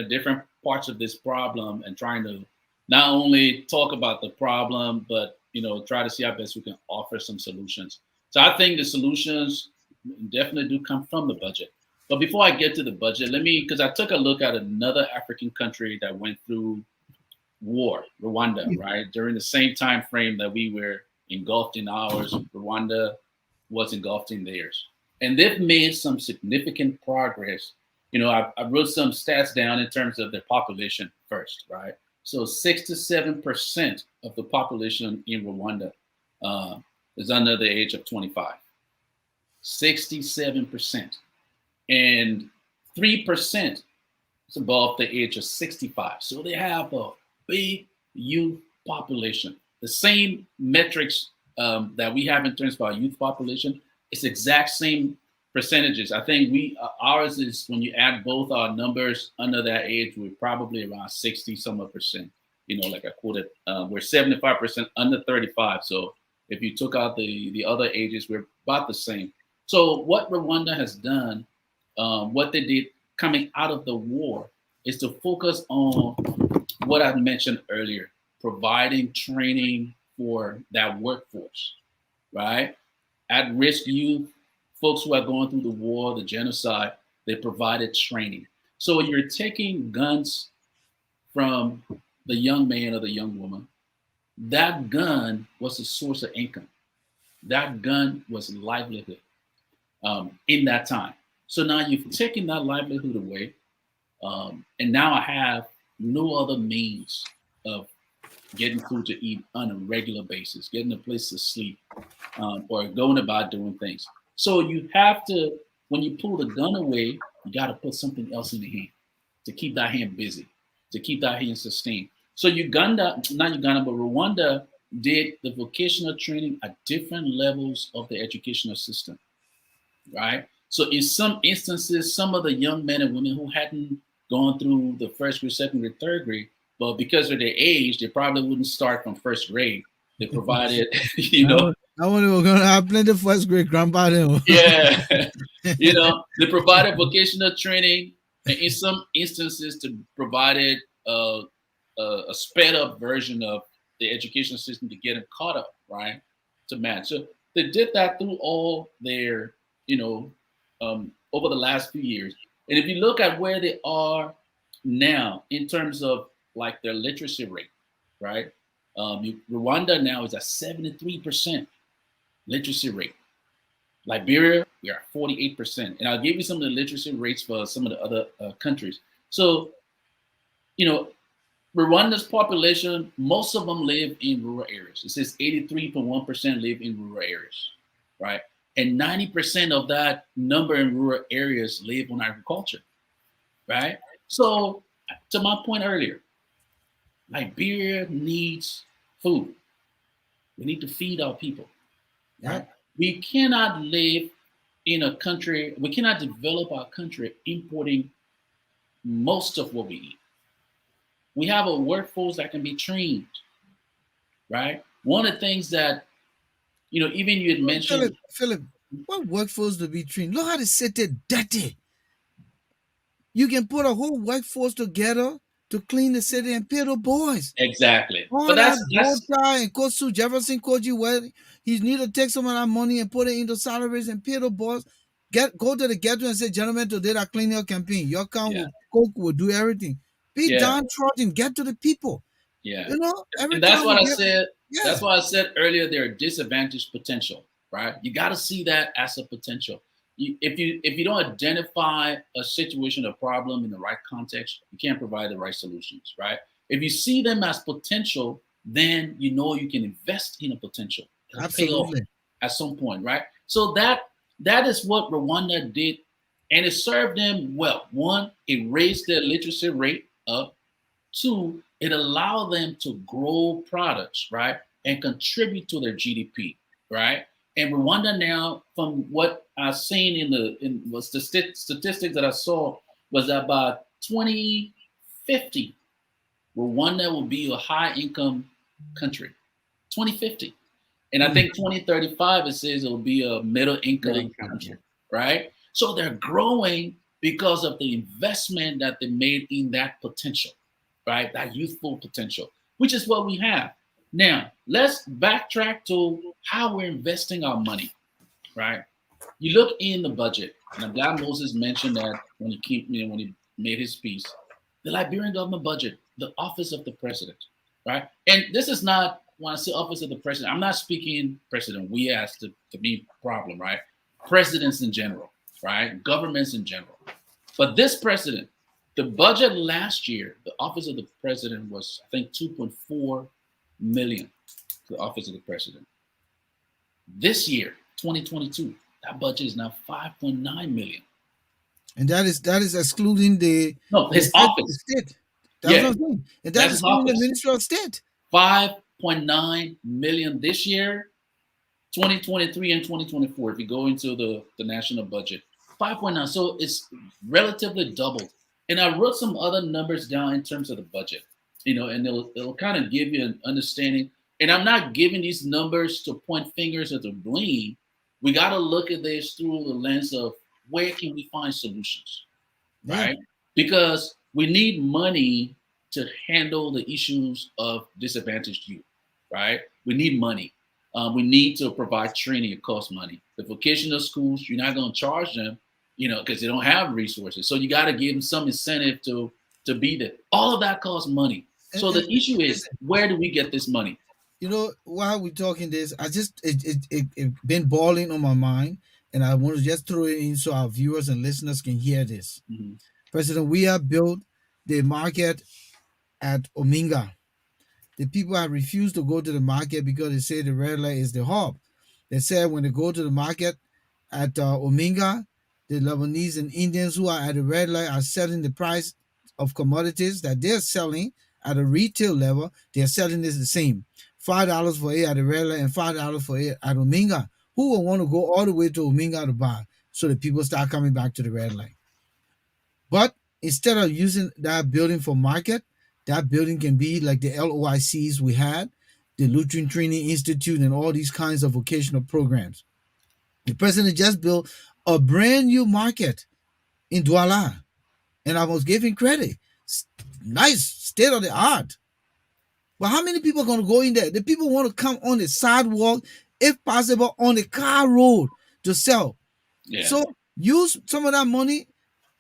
different parts of this problem and trying to not only talk about the problem, but try to see how best we can offer some solutions. So I think the solutions definitely do come from the budget. But before I get to the budget, because I took a look at another African country that went through war, Rwanda, right? During the same time frame that we were engulfed in ours, Rwanda was engulfed in theirs. And they've made some significant progress. I wrote some stats down in terms of their population first, right? So 67% of the population in Rwanda is under the age of 25. 67%. And 3% is above the age of 65. So they have a big youth population. The same metrics that we have in terms of our youth population, it's exact same percentages. I think ours is, when you add both our numbers under that age, we're probably around 60 some percent. Like I quoted, we're 75% under 35. So if you took out the other ages, we're about the same. So what Rwanda has done, what they did coming out of the war, is to focus on what I mentioned earlier, providing training for that workforce, right? At-risk youth, folks who are going through the war, the genocide, they provided training. So you're taking guns from the young man or the young woman. That gun was a source of income. That gun was livelihood in that time. So now you've taken that livelihood away, and now I have no other means of getting food to eat on a regular basis, getting a place to sleep, or going about doing things. So you have to, when you pull the gun away, you got to put something else in the hand to keep that hand busy, to keep that hand sustained. So Rwanda did the vocational training at different levels of the educational system, right? So in some instances, some of the young men and women who hadn't gone through the first grade, second grade, third grade, but because of their age, they probably wouldn't start from first grade. They provided, I wonder we're gonna have plenty of first grade grandpa then. Yeah, they provided vocational training, and in some instances, to provided a sped up version of the education system to get them caught up, right, to match. So they did that through all their, over the last few years. And if you look at where they are now in terms of like their literacy rate, right? Rwanda now is at 73% literacy rate. Liberia, we are at 48%. And I'll give you some of the literacy rates for some of the other countries. So, Rwanda's population, most of them live in rural areas. It says 83.1% live in rural areas, right? And 90% of that number in rural areas live on agriculture, right? So, to my point earlier, Liberia needs food. We need to feed our people, right? We cannot live in a country, we cannot develop our country importing most of what we eat. We have a workforce that can be trained, right? One of the things that, even you had mentioned. Philip, what workforce to be trained? Look how they sit there dirty. You can put a whole workforce together to clean the city and pay the boys. Exactly. All But that that's and Kosu Jefferson Koji, where he need to take some of that money and put it into salaries and pay the boys. Go to the ghetto and say, gentlemen, today that clean your campaign. Your account Yeah. will cook, will do everything. Be Yeah. downtrodden. Get to the people. Yeah. You know, every And that's time we what I get, said. yeah, That's why I said earlier there are disadvantaged potential, right? You got to see that as a potential. If you don't identify a situation or problem in the right context, you can't provide the right solutions, right? If you see them as potential, then you know you can invest in a potential. It'll pay off absolutely. at some point, right? So that is what Rwanda did, and it served them well. One, it raised their literacy rate up. Two, it allowed them to grow products, right, and contribute to their GDP, right? And Rwanda now, from what I've seen in was the statistics that I saw, was that by 2050, Rwanda will be a high income country. 2050. And I think 2035, it says it will be a middle income country, right? So they're growing because of the investment that they made in that potential, right? That youthful potential, which is what we have. Now, let's backtrack to how we're investing our money, right? You look in the budget, and I'm glad Moses mentioned that when he made his speech. The Liberian government budget, the office of the president, right? And this is not when I say office of the president, I'm not speaking president. We asked to be problem, right? Presidents in general, right? Governments in general. But this president, the budget last year, the office of the president was, I think, 2.4 million for the office of the president. This year, 2022, that budget is now 5.9 million. And that is excluding the No, his the office. state. That's Yeah, what I'm saying. And that's that's his excluding the office. Ministry of State. 5.9 million this year, 2023 and 2024. If you go into the national budget, 5.9. So it's relatively doubled. And I wrote some other numbers down in terms of the budget, and it'll kind of give you an understanding. And I'm not giving these numbers to point fingers at the blame. We got to look at this through the lens of where can we find solutions, Yeah. right? Because we need money to handle the issues of disadvantaged youth, right? We need money. We need to provide training. It costs money. The vocational schools, you're not going to charge them, because they don't have resources. So you got to give them some incentive to be there. All of that costs money. So the issue is, where do we get this money? While we're talking this, I just it been boiling on my mind, and I want to just throw it in so our viewers and listeners can hear this. Mm-hmm. President Weah built the market at Ominga. The people have refused to go to the market because they say the red light is the hub. They said when they go to the market at Ominga, the Lebanese and Indians who are at the red light are selling the price of commodities that they're selling at a retail level. They're selling this the same. $5 for it at the red light and $5 for it at Ominga. Who will want to go all the way to Ominga to buy? So that people start coming back to the red light. But instead of using that building for market, that building can be like the LOICs we had, the Lutheran Training Institute, and all these kinds of vocational programs. The president just built a brand new market in Douala, and I was giving credit. Nice, state of the art. But how many people are going to go in there? The people want to come on the sidewalk, if possible, on the car road to sell. Yeah. So use some of that money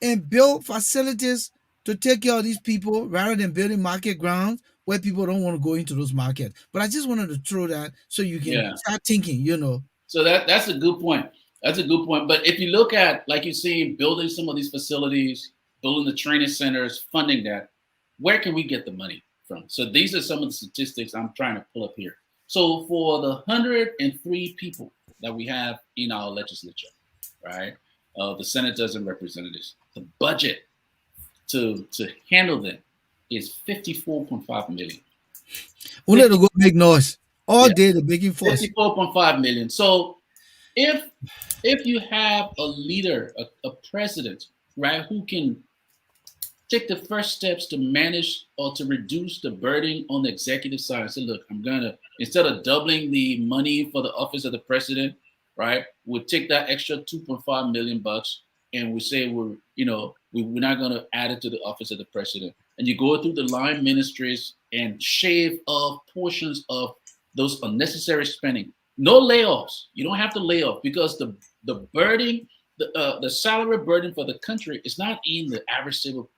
and build facilities to take care of these people rather than building market grounds where people don't want to go into those markets. But I just wanted to throw that so you can start thinking, So that's a good point. That's a good point. But if you look at, like you're saying, building some of these facilities, building the training centers, funding that, where can we get the money from? So these are some of the statistics I'm trying to pull up here. So for the 103 people that we have in our legislature, right, the senators and representatives, the budget to handle them is 54.5 million. We need to go make noise all day. The making force. 54.5 million. So if you have a leader, a president, right, who can take the first steps to manage or to reduce the burden on the executive side and say, look, I'm gonna, instead of doubling the money for the office of the president, right, we'll take that extra 2.5 million bucks and we say we're not gonna add it to the office of the president. And you go through the line ministries and shave off portions of those unnecessary spending. No layoffs. You don't have to lay off because the burden the salary burden for the country is not in the average civil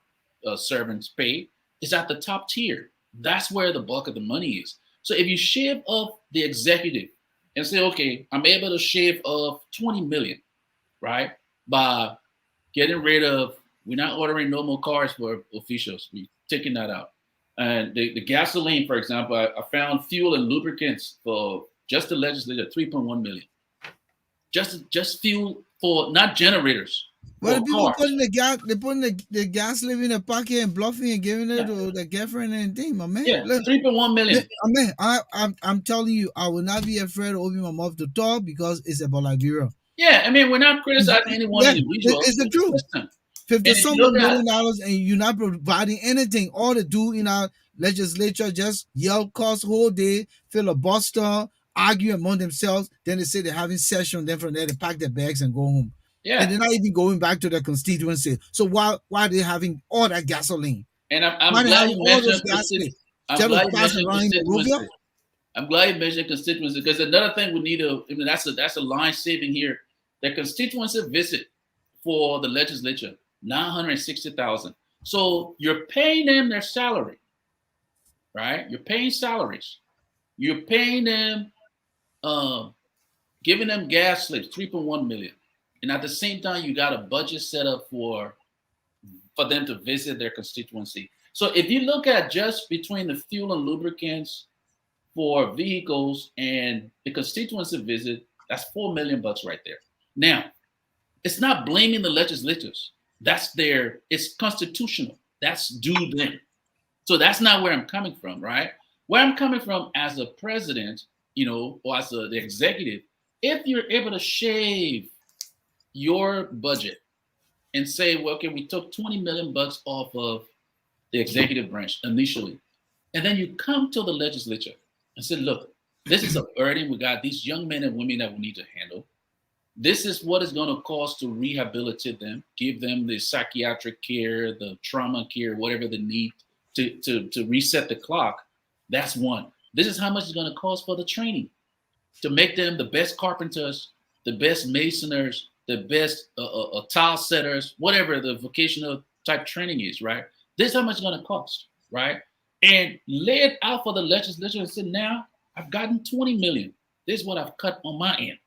servant's pay. It's at the top tier. That's where the bulk of the money is. So if you shave off the executive and say, okay, I'm able to shave off 20 million, right? By getting rid of, we're not ordering no more cars for officials. We're taking that out. And the gasoline, for example, I found fuel and lubricants for just the legislature, 3.1 million. Just fuel for not generators. Well, For the people cars. putting the gas, they putting the gas live in a pocket and bluffing and giving it to the girlfriend and thing, my man. Yeah, Look, 3.1 million. man, I'm telling you, I will not be afraid to open my mouth to talk because it's about Liberia. Yeah, I mean, we're not criticizing any one Yeah, individual. it's the truth. System. 50 And if you some look at- million dollars and you're not providing anything. All they do in our legislature just yell, cuss whole day, filibuster, argue among themselves. Then they say they're having session. Then from there they pack their bags and go home. Yeah, And they're not even going back to their constituency. So why are they having all that gasoline? and I'm Why they glad having you all those mentioned gas constituency. I'm instead glad of you passing mentioned around in constituency. Monrovia? I'm glad you mentioned constituency because another thing we need to, I mean, that's a line saving here. The constituency visit for the legislature, 960,000. So you're paying them their salary, right? You're paying salaries. You're paying them, giving them gas slips, 3.1 million. And at the same time, you got a budget set up for them to visit their constituency. So if you look at just between the fuel and lubricants for vehicles and the constituency visit, that's $4 million right there. Now, it's not blaming the legislators. It's constitutional. That's due them. So that's not where I'm coming from, right? Where I'm coming from as a president, or as the executive, if you're able to shave your budget and say, well, okay, we took 20 million bucks off of the executive branch initially, and then you come to the legislature and say, look, this is a burden. We got these young men and women that we need to handle. This is what it's going to cost to rehabilitate them, give them the psychiatric care, the trauma care, whatever they need to reset the clock. That's one. This is how much it's going to cost for the training to make them the best carpenters, the best masoners, the best tile setters, whatever the vocational type training is, right? This is how much it's going to cost, right? And lay it out for the legislature and say, now I've gotten 20 million. This is what I've cut on my end.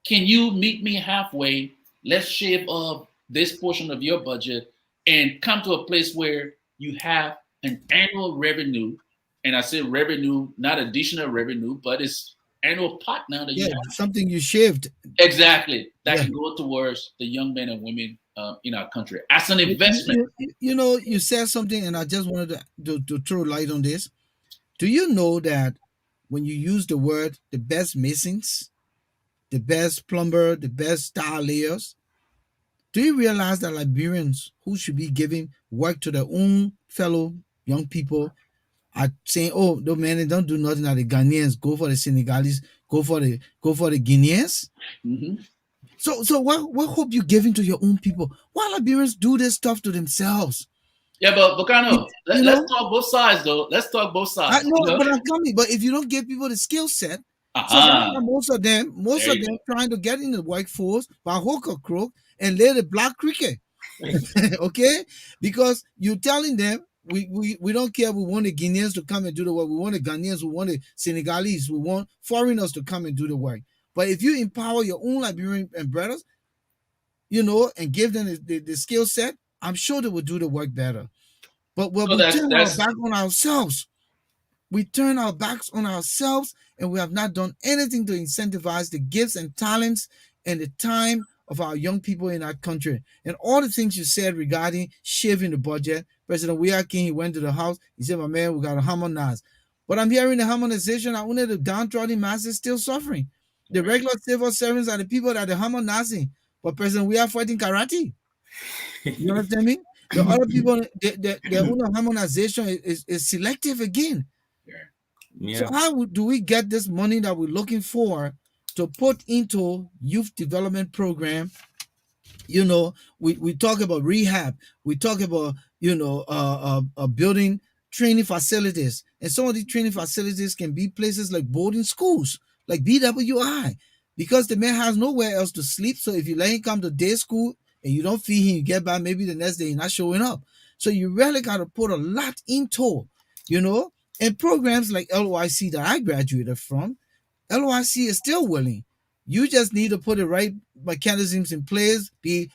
Can you meet me halfway? Let's shave off this portion of your budget and come to a place where you have an annual revenue. And I say revenue, not additional revenue, but it's annual pot now that you have. Something you shaved. Exactly. That can go towards the young men and women in our country as an investment. You said something, and I just wanted to throw light on this. Do you know that when you use the word the best masons, the best plumber, the best tile layers, do you realize that Liberians who should be giving work to their own fellow young people are saying, "Oh, no man, don't do nothing at the Ghanaians. Go for the Senegalese. Go for the Guineans." Mm-hmm. So what hope you giving to your own people? Why Liberians do this stuff to themselves? Yeah, but Volcano, let's talk both sides, though. Let's talk both sides. But I'm coming. But if you don't give people the skill set, so that's why most of them trying to get in the workforce by hook or crook and lay the black cricket. Okay, because you're telling them we don't care. We want the Guineans to come and do the work. We want the Ghanaians. We want the Senegalese. We want foreigners to come and do the work. But if you empower your own Liberian brothers, and give them the skill set, I'm sure they will do the work better. But when we turn our back on ourselves, and we have not done anything to incentivize the gifts and talents and the time of our young people in our country. And all the things you said regarding shaving the budget, President Weah King, he went to the house, he said, my man, we got to harmonize. But I'm hearing the harmonization, only the downtrodden masses still suffering. The regular civil servants are the people that are harmonizing. But President Weah fighting karate. You understand me? The other people, their own harmonization is selective again. Yeah. So how do we get this money that we're looking for to put into youth development program? We talk about rehab. We talk about, building training facilities. And some of these training facilities can be places like boarding schools, like BWI. because the man has nowhere else to sleep. So if you let him come to day school and you don't feed him, you get back, maybe the next day he's not showing up. So you really got to put a lot into, you know, and programs like LYC that I graduated from. LYC is still willing. You just need to put the right mechanisms in place, be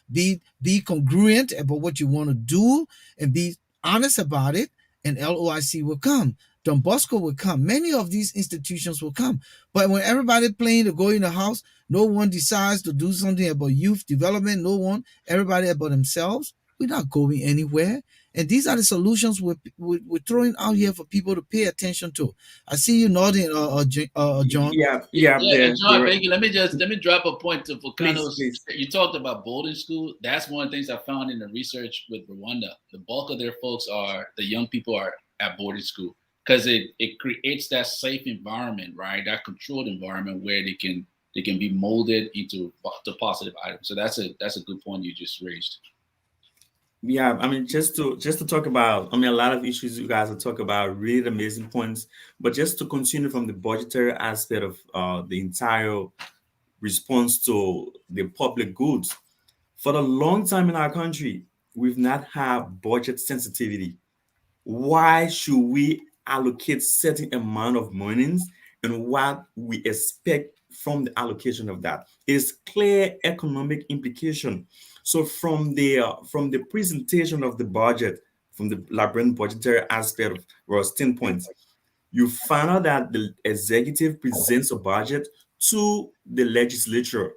congruent about what you want to do, and be honest about it, and LOIC will come. Don Bosco will come. Many of these institutions will come. But when everybody playing to go in the house, no one decides to do something about youth development. No one, everybody about themselves. We're not going anywhere. And these are the solutions we're throwing out here for people to pay attention to. I see you nodding, John. Yeah, yeah, Yeah, and John, thank you. Let me drop a point to please, Volcano's. please. You talked about boarding school. That's one of the things I found in the research with Rwanda. The bulk of their folks are the young people are at boarding school because it creates that safe environment, right? That controlled environment where they can be molded into the positive items. So that's a good point you just raised. Yeah, I mean, just to talk about, I mean, a lot of issues you guys are talking about, really amazing points. But just to continue from the budgetary aspect of the entire response to the public goods, for a long time in our country, we've not had budget sensitivity. Why should we allocate certain amount of monies and what we expect from the allocation of that? It is clear economic implication. So from the presentation of the budget, from the Liberian budgetary aspect of was 10 points, you find out that the executive presents a budget to the legislature.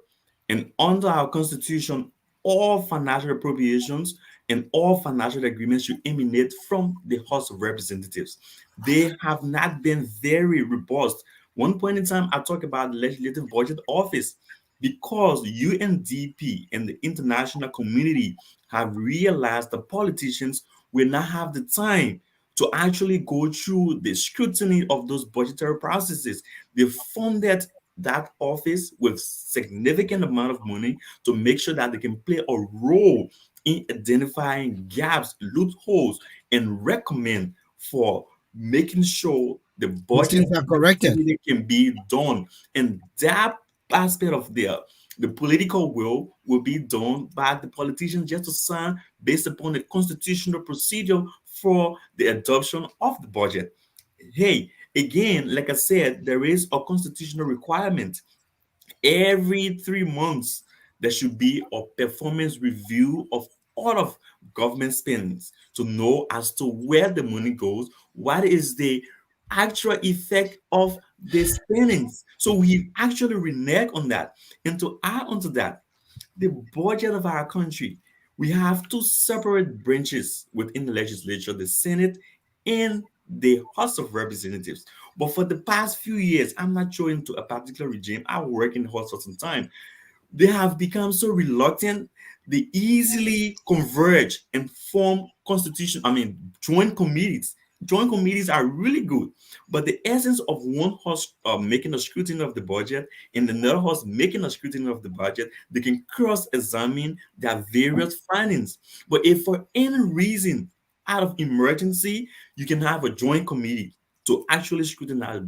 And under our constitution, all financial appropriations and all financial agreements should emanate from the House of Representatives. They have not been very robust. One point in time, I talk about the Legislative Budget Office because UNDP and the international community have realized the politicians will not have the time to actually go through the scrutiny of those budgetary processes. They funded that office with significant amount of money to make sure that they can play a role in identifying gaps, loopholes, and recommend for making sure the These budget things are corrected. can be done. And that aspect of the political will be done by the politicians just to sign based upon the constitutional procedure for the adoption of the budget. Hey, again, like I said, there is a constitutional requirement. Every 3 months, there should be a performance review of all of government spendings to know as to where the money goes, what is the actual effect of the spendings. So we actually renege on that. And to add on to that, the budget of our country, we have two separate branches within the legislature, the Senate and the House of Representatives. But for the past few years, I'm not sure into a particular regime. I work in the House for some time. They have become so reluctant. They easily converge and form joint committees. Joint committees are really good, but the essence of one house making a scrutiny of the budget and another house making a scrutiny of the budget, they can cross-examine their various findings. But if for any reason, out of emergency, you can have a joint committee to actually scrutinize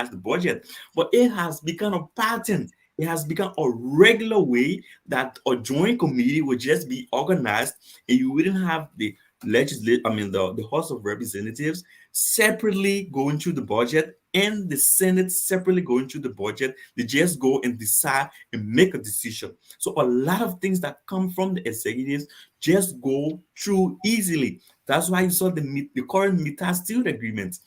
the budget. But it has become a pattern. It has become a regular way that a joint committee would just be organized and you wouldn't have the the House of Representatives separately going through the budget and the Senate separately going through the budget. They just go and decide and make a decision. So a lot of things that come from the executives just go through easily. That's why you saw the current Mita Steel agreement.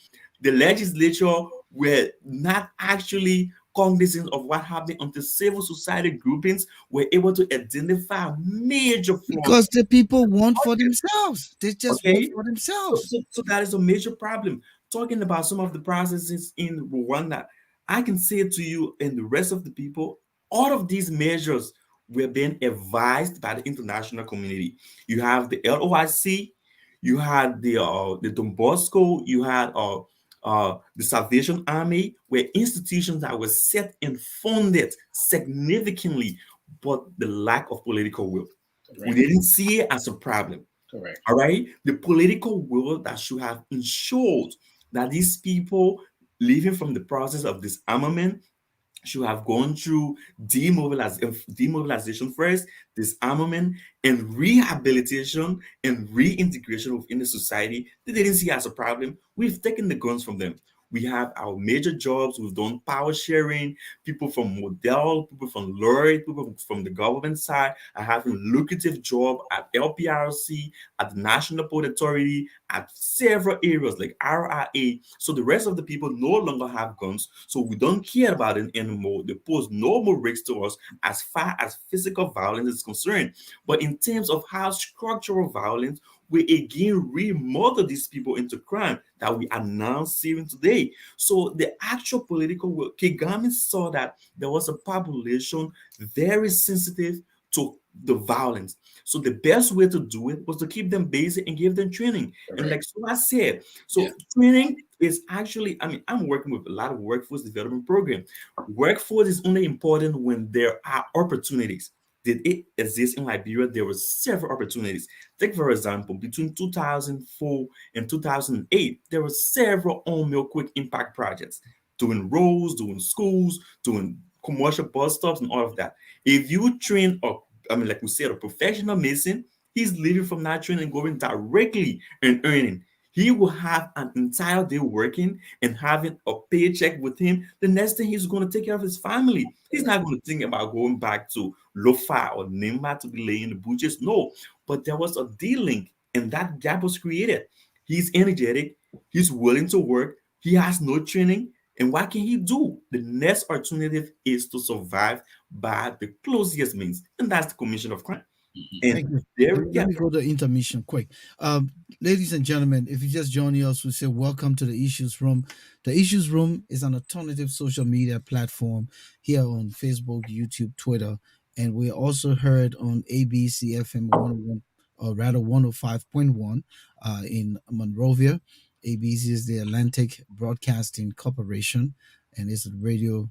The legislature were not actually cognizant of what happened until civil society groupings were able to identify major flaws. Because the people want for themselves. They just want Okay, for so, themselves. so, so that is a major problem. Talking about some of the processes in Rwanda, I can say to you and the rest of the people, all of these measures were being advised by the international community. You have the LOIC, you had the Don Bosco, you had the Salvation Army, were institutions that were set and funded significantly, but the lack of political will. We Correct. didn't see it as a problem. Correct. All right. The political will that should have ensured that these people living from the process of disarmament should have gone through demobilization first, disarmament, and rehabilitation and reintegration within the society. They didn't see as a problem. We've taken the guns from them. We have our major jobs. We've done power sharing. People from Model, people from Lloyd, people from the government side are having lucrative job at LPRC, at the National Port Authority, at several areas like RIA. So the rest of the people no longer have guns. So we don't care about it anymore. They pose no more risks to us as far as physical violence is concerned. But in terms of how structural violence, we again remodel these people into crime that we are now seeing today. So the actual political work, Kagame saw that there was a population very sensitive to the violence. So the best way to do it was to keep them basic and give them training. And Correct. like Suah said, Yeah. so training is actually, I mean, I'm working with a lot of workforce development program. Workforce is only important when there are opportunities. Did it exist in Liberia? There were several opportunities. Take, for example, between 2004 and 2008, there were several on mill quick impact projects, doing roads, doing schools, doing commercial bus stops, and all of that. If you train, or I mean, like we said, a professional mason, he's leaving from that training and going directly and earning. He will have an entire day working and having a paycheck with him. The next thing he's going to take care of his family. He's not going to think about going back to Lofa or Nimba to be laying the butchers. No, but there was a D-link, and that gap was created. He's energetic. He's willing to work. He has no training. And what can he do? The next alternative is to survive by the closest means, and that's the commission of crime. Mhm. Thank And you. there, Let yeah, me go to intermission quick. Ladies and gentlemen, if you just joining us, we say welcome to the Issues Room. The Issues Room is an alternative social media platform here on Facebook, YouTube, Twitter, and we're also heard on ABC FM 101, or rather 105.1 in Monrovia. ABC is the Atlantic Broadcasting Corporation, and it's a radio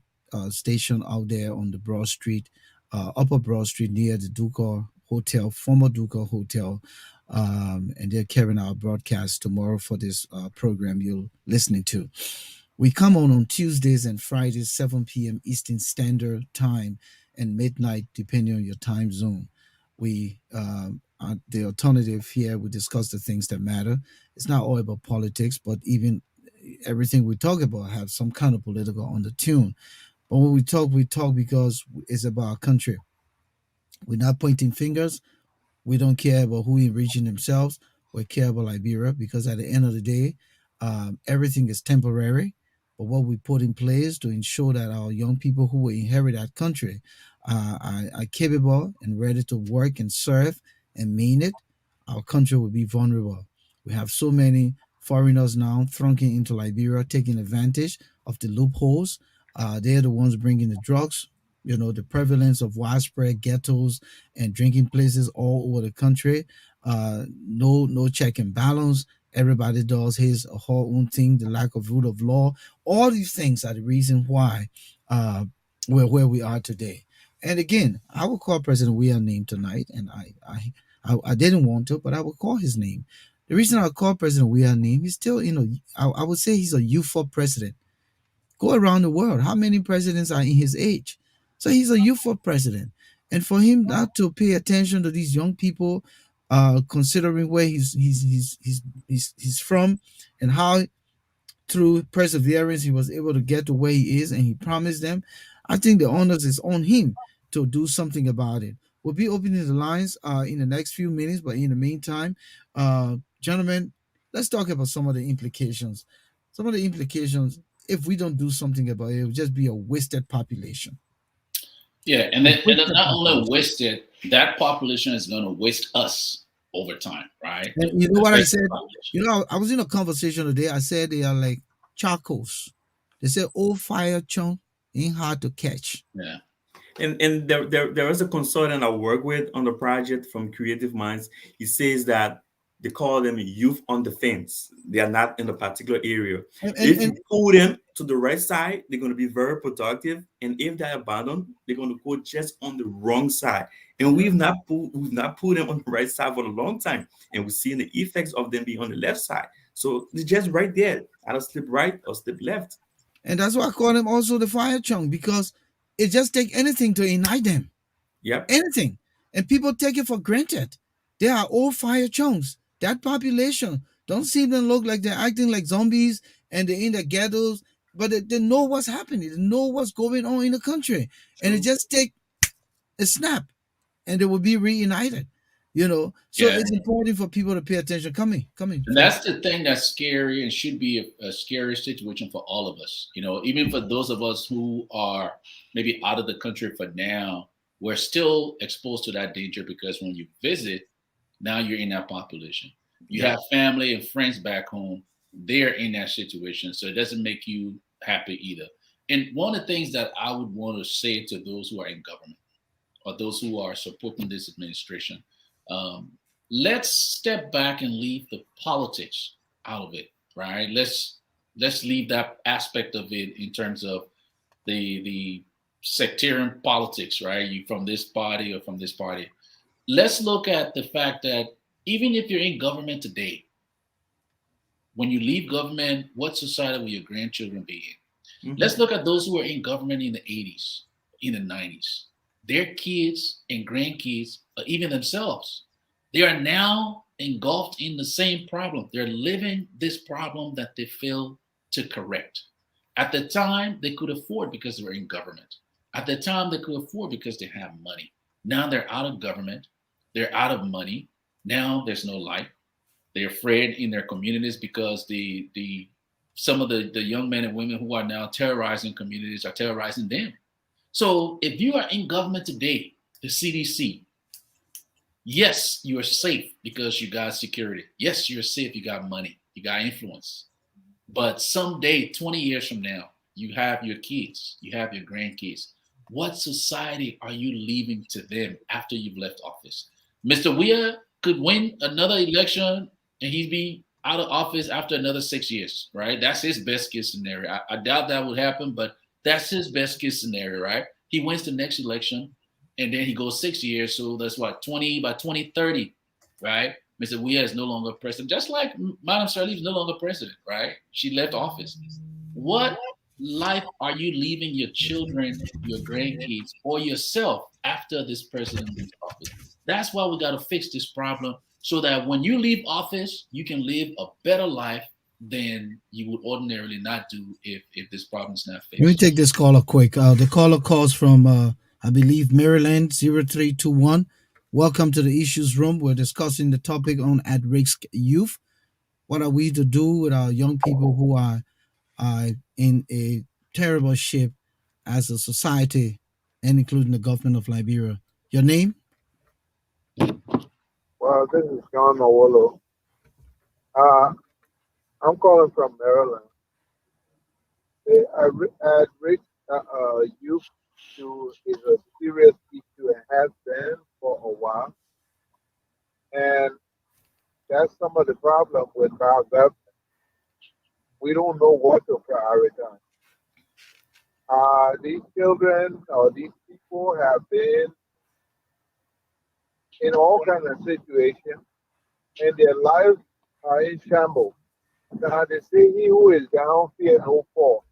station out there on the Broad Street, Upper Broad Street near the Ducal Hotel, former Ducal Hotel. And they're carrying our broadcast tomorrow for this program you're listening to. We come on Tuesdays and Fridays, 7 p.m. Eastern Standard Time and midnight, depending on your time zone. We are the alternative here. We discuss the things that matter. It's not all about politics, but even everything we talk about have some kind of political undertone. But when we talk because it's about our country. We're not pointing fingers. We don't care about who enriching themselves. We care about Liberia because at the end of the day, everything is temporary. But what we put in place to ensure that our young people who will inherit that country are capable and ready to work and serve and mean it, our country will be vulnerable. We have so many foreigners now thrunking into Liberia, taking advantage of the loopholes. They're the ones bringing the drugs. You know, the prevalence of widespread ghettos and drinking places all over the country. No check and balance. Everybody does his or her own thing. The lack of rule of law. All these things are the reason why we're where we are today. And again, I will call President Weah name tonight, and I didn't want to, but I will call his name. The reason I call President Weah name, he's still, I would say he's a youthful president. Go around the world. How many presidents are in his age? So he's a youthful president. And for him not to pay attention to these young people, considering where he's from and how through perseverance he was able to get to where he is and he promised them, I think the onus is on him to do something about it. We'll be opening the lines in the next few minutes, but in the meantime, gentlemen, let's talk about some of the implications. Some of the implications, if we don't do something about it, it will just be a wasted population. Yeah, A and then wasted not only population. wasted, that population is going to waste us over time, right? And you know The what I rest of said? the population. I was in a conversation today. I said they are like charcoals. They say old fire chunk ain't hard to catch. Yeah. and there is a consultant I work with on the project from Creative Minds. He says that they call them youth on the fence. They are not in a particular area. If And you pull them to the right side, they're going to be very productive. And if they're abandoned, they're going to go just on the wrong side. And we've not put them on the right side for a long time. And we're seeing the effects of them being on the left side. So it's just right there. Either slip right or slip left. And that's why I call them also the fire chunk, because it just take anything to ignite them. Yep. Anything. And people take it for granted. They are all fire chunks. That population, don't see them look like they're acting like zombies and they're in the ghettos, but they know what's happening. They know what's going on in the country. And it True. just take a snap and they will be reunited. So Yeah. it's important for people to pay attention. Coming, And Phil. that's the thing that's scary and should be a scary situation for all of us. Even for those of us who are maybe out of the country for now, we're still exposed to that danger because when you visit, now you're in that population. You Yep. have family and friends back home, they're in that situation. So it doesn't make you happy either. And one of the things that I would want to say to those who are in government or those who are supporting this administration, um, let's step back and leave the politics out of it, right? Let's leave that aspect of it in terms of the sectarian politics, right? You from this party or from this party. Let's look at the fact that even if you're in government today, when you leave government, what society will your grandchildren be in? Mhm. Let's look at those who were in government in the 80s, in the 90s. Their kids and grandkids, or even themselves, they are now engulfed in the same problem. They're living this problem that they fail to correct. At the time, they could afford because they were in government. At the time, they could afford because they have money. Now they're out of government. They're out of money. Now there's no light. They're afraid in their communities because the some of the young men and women who are now terrorizing communities are terrorizing them. So if you are in government today, the CDC, yes, you are safe because you got security. Yes, you're safe. You got money. You got influence. But someday, 20 years from now, you have your kids, you have your grandkids. What society are you leaving to them after you've left office? Mr. Weah could win another election and he'd be out of office after another 6 years, right? That's his best case scenario. I doubt that would happen, but that's his best case scenario, right? He wins the next election and then he goes 6 years. So that's what, 20 by 2030, right? Mr. Weah is no longer president, just like Madam Sirleaf is no longer president, right? She left office. What life are you leaving your children, your grandkids, or yourself after this president leaves office? That's why we got to fix this problem so that when you leave office, you can live a better life than you would ordinarily not do if this problem is not Let me fixed. take this caller quick. The caller calls from, I believe, Maryland 0321. Welcome to the Issues Room. We're discussing the topic on at risk youth. What are we to do with our young people who are in a terrible shape as a society and including the government of Liberia? Your name? Well, this is John Mawolo. Uh, I'm calling from Maryland. At risk youth issue is a serious issue and has been for a while. And that's some of the problem with our government. We don't know what to prioritize. These children or these people have been in all kinds of situations and their lives are in shambles. Now they say he who is down fear no fall.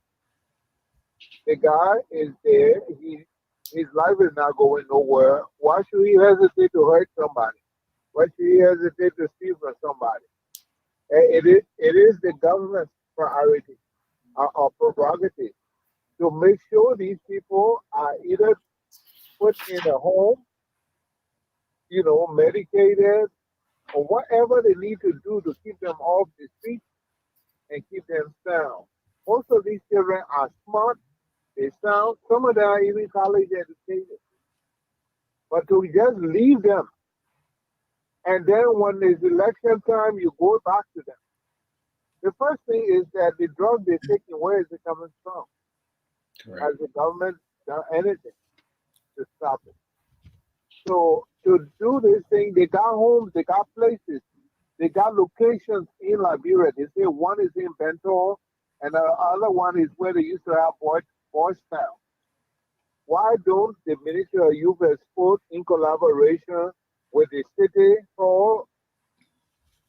The guy is there. His life is not going nowhere. Why should he hesitate to hurt somebody? Why should he hesitate to steal from somebody? It is the government's priority or prerogative to make sure these people are either put in a home, medicated, or whatever they need to do to keep them off the street and keep them sound. Most of these children are smart. They sound. Some of them are even college educated. But to just leave them, and then when it's election time, you go back to them. The first thing is that the drug they're taking, where is it coming from? Correct. Has the government done anything to stop it? So to do this thing, they got homes, they got places, they got locations in Liberia. They say one is in Bentor, and the other one is where they used to have Boys Town. Why don't the Ministry of Youth and Sport, in collaboration with the City Hall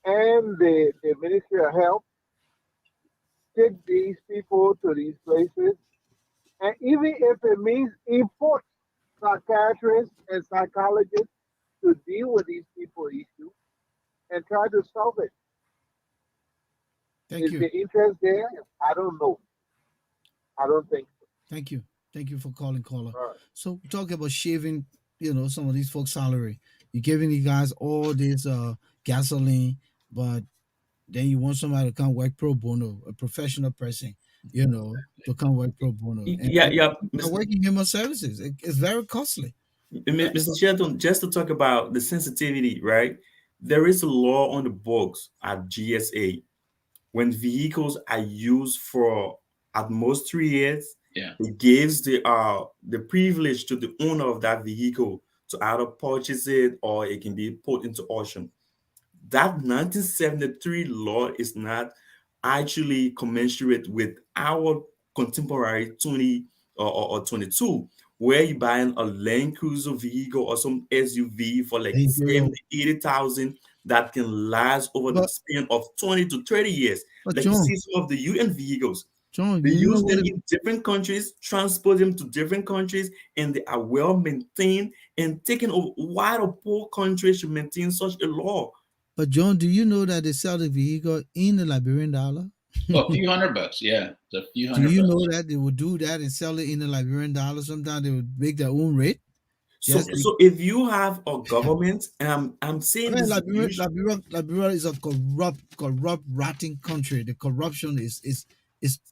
and the Ministry of Health, take these people to these places, and even if it means import psychiatrists and psychologists to deal with these people issues and try to solve it. Thank Is you. the interest there? I don't know. I don't think so. Thank you. Thank you for calling, caller. All right. So talk about shaving, some of these folks' salary. You're giving these guys all this gasoline, but then you want somebody to come work pro bono, a professional person, to come work pro bono. And Yeah, yeah, they're working human services. It's very costly. Mr. Shelton, just to talk about the sensitivity, right? There is a law on the books at GSA. When vehicles are used for at most 3 years, Yeah. it gives the privilege to the owner of that vehicle to either purchase it or it can be put into auction. That 1973 law is not actually commensurate with our contemporary 20 or 22, where you buying a Land Cruiser vehicle or some SUV for like Hey, yo. 70, 80,000 that can last over the But span of 20 to 30 years. but Like you John, see some of the UN vehicles, John, they do you know use what them it, in different countries, transport them to different countries, and they are well maintained and taken over. Why the poor countries should maintain such a law? but John, do you know that they sell the vehicle in the Liberian dollar? Oh, a few $100. Yeah, it's a few Do hundred you know bucks. that they would do that and sell it in the Liberian dollar? Sometimes they would make their own rate. So, Just so if you have a government, and I'm I saying mean, this is Liberia is a corrupt, rotting country. The corruption is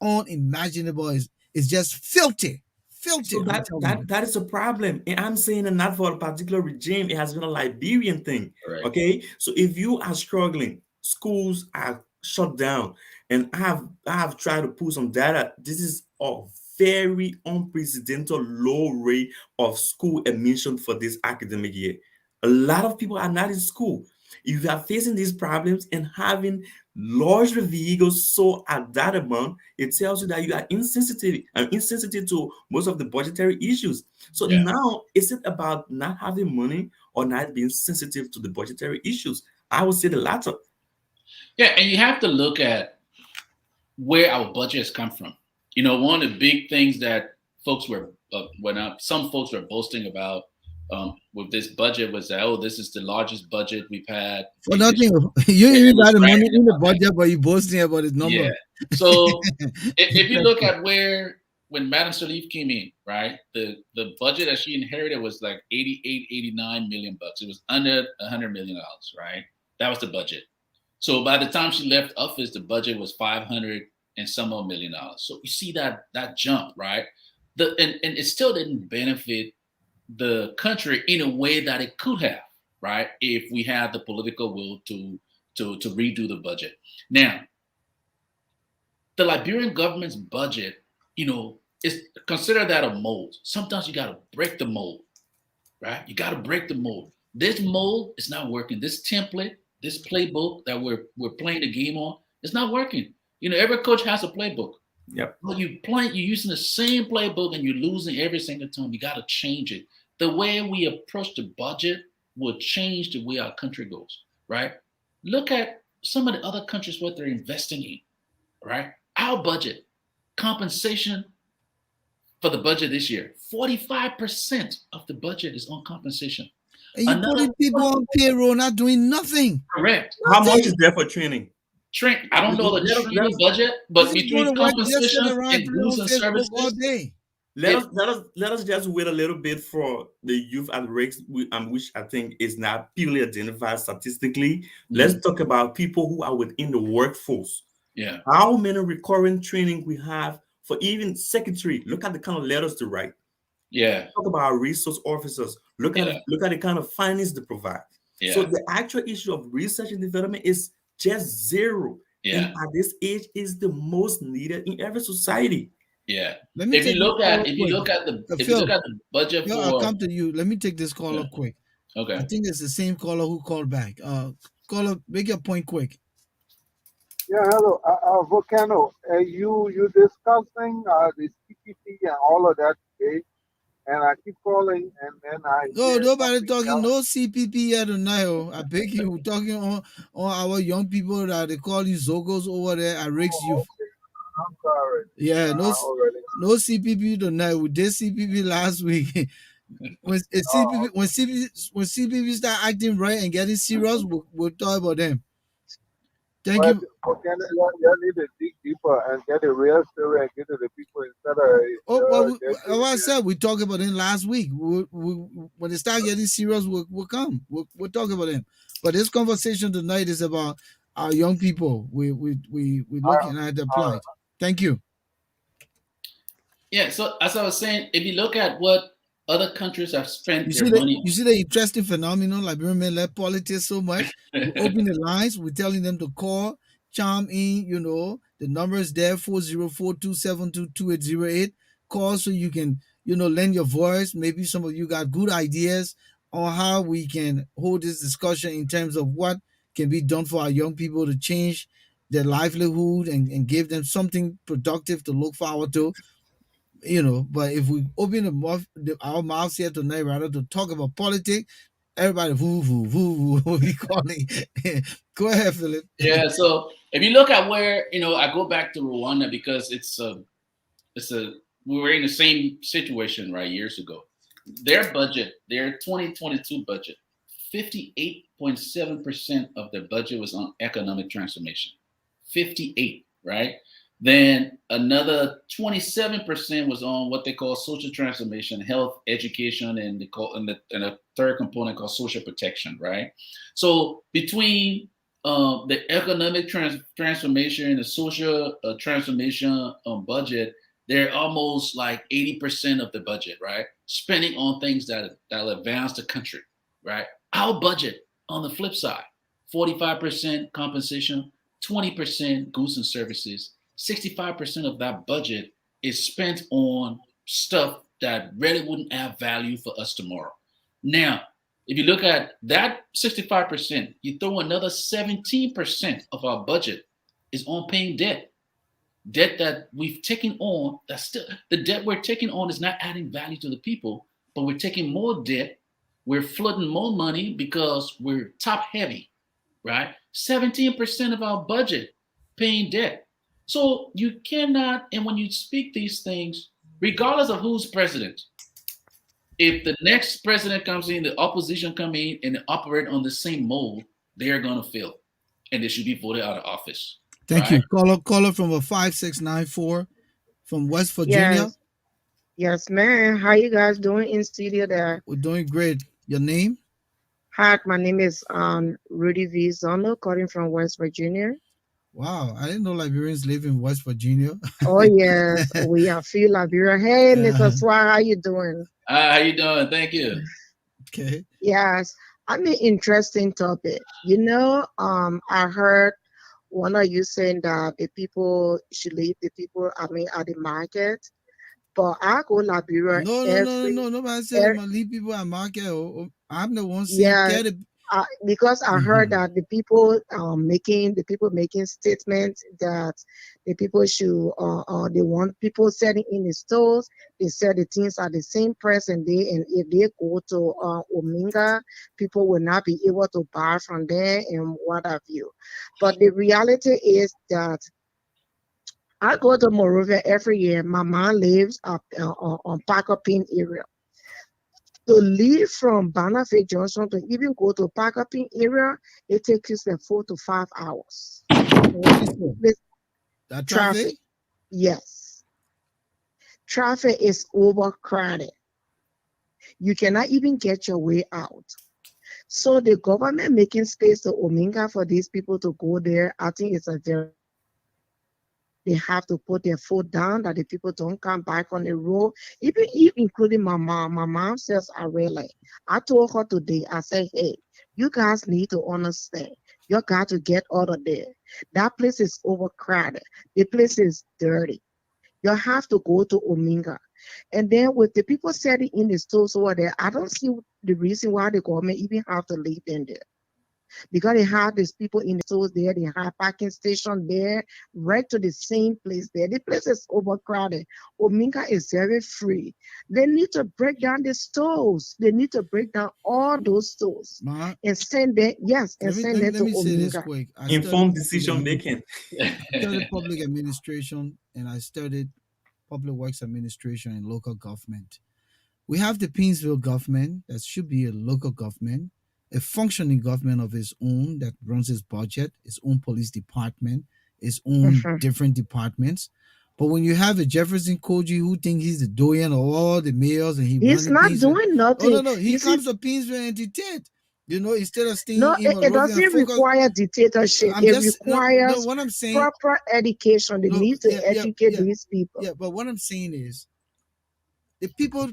unimaginable. It's just filthy, filthy. so I'm that telling you. that is a problem. And I'm saying that not for a particular regime, it has been a Liberian thing. Correct. Okay. So if you are struggling, schools are shut down, and I have tried to pull some data. This is a very unprecedented low rate of school admission for this academic year. A lot of people are not in school. If you are facing these problems and having large vehicles so at that amount, it tells you that you are insensitive to most of the budgetary issues. So Yeah. now is it about not having money or not being sensitive to the budgetary issues? I would say the latter. Yeah, and you have to look at where our budget has come from. One of the big things that folks were some folks were boasting about with this budget was that, oh, this is the largest budget we've had For in nothing, history. you And even it was got the money bragging in the about that. budget, but you boasting about the number. Yeah. So if you look at when Madam Salif came in, right, the budget that she inherited was like 88, 89 million bucks. It was under $100 million, right? That was the budget. So by the time she left office, the budget was 500 and some odd million dollars. So you see that jump, right? And it still didn't benefit the country in a way that it could have, right? If we had the political will to redo the budget. Now, the Liberian government's budget, is consider that a mold. Sometimes you got to break the mold, right? You got to break the mold. This mold is not working. This template, this playbook that we're playing the game on, it's not working. Every coach has a playbook. Yep. But you're using the same playbook and you're losing every single time. You got to change it. The way we approach the budget will change the way our country goes, right? Look at some of the other countries what they're investing in, right? Our budget, compensation for the budget this year, 45% of the budget is on compensation. And you putting people on payroll, not doing nothing. Correct. How much is there for training? I don't know the training budget, but between compensation and goods and services, day. Let us just wait a little bit for the youth at risk, which I think is not purely identified statistically. Let's talk about people who are within the workforce. Yeah. How many recurring training we have for even secretary? Look at the kind of letters to write. Yeah. Talk about our resource officers. Look at the kind of finance they provide. Yeah. So the actual issue of research and development is just zero. Yeah. And at this age is the most needed in every society. Yeah. If you look at the budget for, I'll come to you. Let me take this call up quick. Okay. I think it's the same caller who called back. Caller, make your point quick. Yeah, hello, Volcano. You discussing the CPP and all of that today, and I keep calling, and then I nobody talking no CPP here tonight. I beg you, we're talking on our young people that they call you Zogos over there at Rick's Youth. I'm sorry. Yeah, no, I already. no CPP tonight. We did CPP last week. Oh, When CPP start acting right and getting serious, we'll talk about them. Thank but you. you need to dig deeper and get the real story and get to the people instead of Oh, well, they're well, doing I this. said we talked about them last week. When they start getting serious, we'll come. We'll talk about them. But this conversation tonight is about our young people. We're I, looking at the plight. Thank you. Yeah. So as I was saying, if you look at what other countries have spent their money You see the interesting phenomenon, Liberian men love politics so much. We on. open the lines, we're telling them to call, chime in, the number is there, 404-272-2808. Call so you can, lend your voice. Maybe some of you got good ideas on how we can hold this discussion in terms of what can be done for our young people to change their livelihood and give them something productive to look forward to. But if we open our mouths here tonight rather to talk about politics, everybody woo woo woo woo will be calling. Go ahead, Philip. Yeah. So if you look at where I go back to Rwanda because it's a we were in the same situation right years ago. Their budget, their 2022 budget, 58.7% of their budget was on economic transformation. 58, right? Then another 27% was on what they call social transformation, health, education, and and a third component called social protection, right? So between the economic transformation and the social transformation budget, they're almost like 80% of the budget, right? Spending on things that'll advance the country, right? Our budget on the flip side, 45% compensation, 20% goods and services, 65% of that budget is spent on stuff that really wouldn't add value for us tomorrow. Now, if you look at that 65%, you throw another 17% of our budget is on paying debt that we've taken on. That's still the debt we're taking on is not adding value to the people, but we're taking more debt. We're flooding more money because we're top heavy, right? 17% of our budget paying debt. So you cannot, and when you speak these things, regardless of who's president, if the next president comes in, the opposition come in and operate on the same mold, they are going to fail, and they should be voted out of office, Thank right? you. Caller from a 5694 from West Virginia. Yes, yes, man. How you guys doing in studio there? We're doing great. Your name? Hi, my name is Rudy V. Zono, calling from West Virginia. Wow, I didn't know Liberians live in West Virginia. Oh yes, we are Phil Liberia. Hey, Mr. uh, Suah, how you doing? How you doing? Thank you. okay. Yes, I mean interesting topic. I heard one of you saying that the people should leave the people. I mean, at the market, but I go Liberia No, no, no, no, no. Nobody said I'm every gonna leave people at market. I'm the one saying yeah. get it. Because I heard Mhm. that the people making statements that the people should they want people selling in the stores. They sell the things at the same price, and if they go to Ominga, people will not be able to buy from there and what have you. But the reality is that I go to Morovia every year. My mom lives up on Parker Pin area. To leave from Banafé Junction to even go to Parkapin area, it takes us like 4 to 5 hours. What is it? With That traffic? traffic, yes. Traffic is overcrowded. You cannot even get your way out. So the government making space to Ominga for these people to go there, I think it's a very they have to put their foot down that the people don't come back on the road. Even including my mom. My mom says I really. I told her today, I said, hey, you guys need to understand. You got to get out of there. That place is overcrowded. The place is dirty. You have to go to Ominga. And then with the people sitting in the stores over there, I don't see the reason why the government even have to leave them there. because they have these people in the stores there, they have parking station there, right to the same place there. The place is overcrowded. Ominga is very free. They need to break down the stores. They need to break down all those stores and send them, yes, and send them to let me say this Ominga. quick. Informed decision making. I studied public administration and I studied public works administration and local government. We have the Painesville government that should be a local government, a functioning government of its own that runs its budget, its own police department, its own different departments. But when you have a Jefferson Koji who thinks he's the doyen of all the mayors and he's not doing nothing. Oh no, he comes to Painesville and dictate. Instead of staying no, in it doesn't require dictatorship. It requires what I'm saying, proper education. They need to educate these people. Yeah, but what I'm saying is the people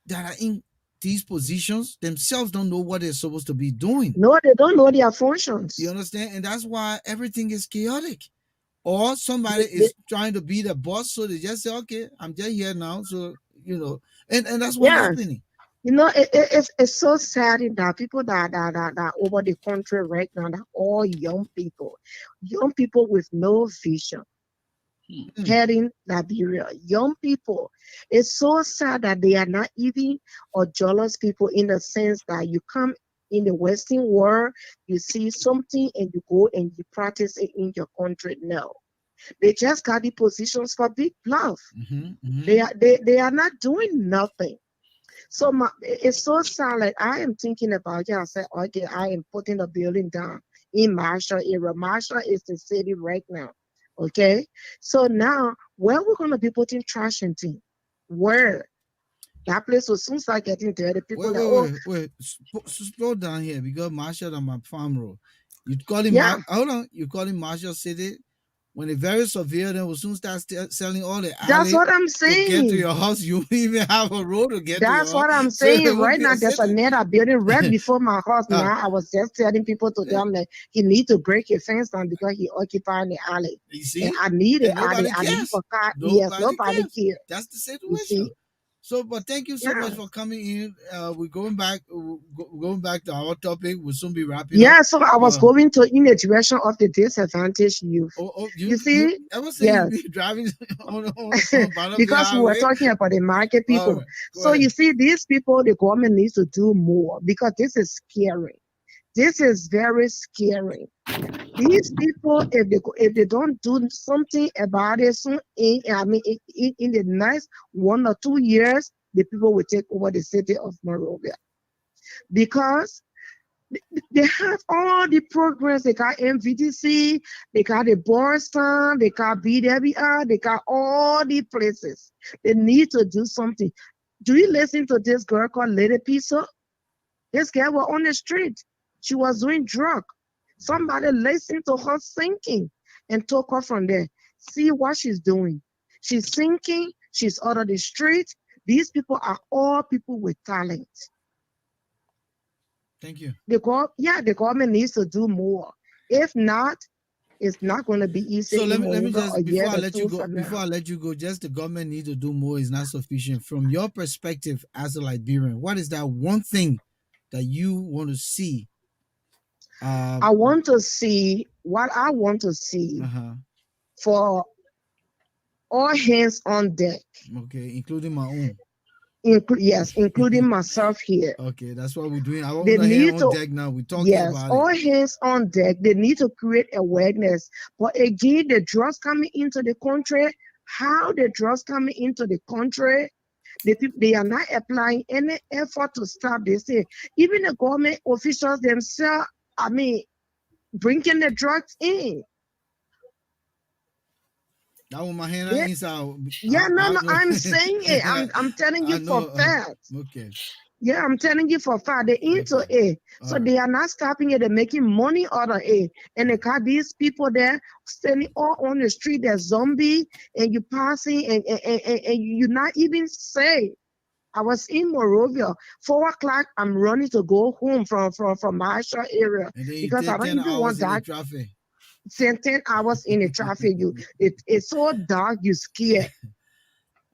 that are in these positions themselves don't know what they're supposed to be doing. No, they don't know their functions. You understand? And that's why everything is chaotic. Or somebody is trying to be the boss, so they just say, okay, I'm just here now. So, and that's what's happening. It's so sad that people that over the country right now, that all young people with no vision, heading Liberia. Young people. It's so sad that they are not even or jealous people in the sense that you come in the Western world, you see something and you go and you practice it in your country. No. They just got the positions for big bluff. They are not doing nothing. So it's so sad. Like I am thinking about, I said, okay, I am putting a building down in Marshall area. Marshall is the city right now. Okay. So now where we're gonna be putting trash and things? Where? That place will soon start getting dirty. People wait. Slow down here because Marshall on my farm road. You call him hold on. You call him Marshall City. When the very severe, then will soon start selling all the alley. That's what I'm saying. To get to your house, you won't even have a road to get to your house. That's what I'm saying. So right now, there's another building right before my house. Now, I was just telling people to them that he need to break a fence down because he occupied the alley. You see? And I need it. I need for car. Yes, nobody cares. That's the situation. So, but thank you so much for coming in. We're going back to our topic. We'll soon be wrapping up. Yeah, so I was going to in the direction of the disadvantaged youth. You see? I was saying you're driving on because we were talking about the market people. Right, so ahead. You see, these people, the government needs to do more because this is scary. This is very scary. These people, if they don't do something about it soon, in the next 1 or 2 years, the people will take over the city of Monrovia. Because they have all the programs. They got MVDC, they got the Boston, they got BWR, they got all the places. They need to do something. Do you listen to this girl called Lady Pizza? This girl was on the street. She was doing drugs. Somebody listened to her singing and took her from there. See what she's doing. She's singing. She's out of the street. These people are all people with talent. Thank you. The government needs to do more. If not, it's not going to be easy. So let me just before I let you go, just the government needs to do more is not sufficient. From your perspective as a Liberian, what is that one thing that you want to see? I want to see for all hands on deck. Okay, including my own. Including myself here. Okay, that's what we're doing. I want to hand on deck now. We're talking about all hands on deck. They need to create awareness. But again, the drugs coming into the country, how the drugs coming into the country, they are not applying any effort to stop this thing. Even the government officials themselves, bringing the drugs in. That was my hand inside. I'm saying it. I'm telling you for fact. Okay. Yeah, I'm telling you for fact. They're into it. So they are not stopping it. They're making money out of it. And they got these people there standing all on the street. They're zombie and you passing and you not even say. I was in Monrovia. 4 o'clock, I'm running to go home from Marshall area because I don't even want that. 10 hours in the traffic. It's so dark, you're scared.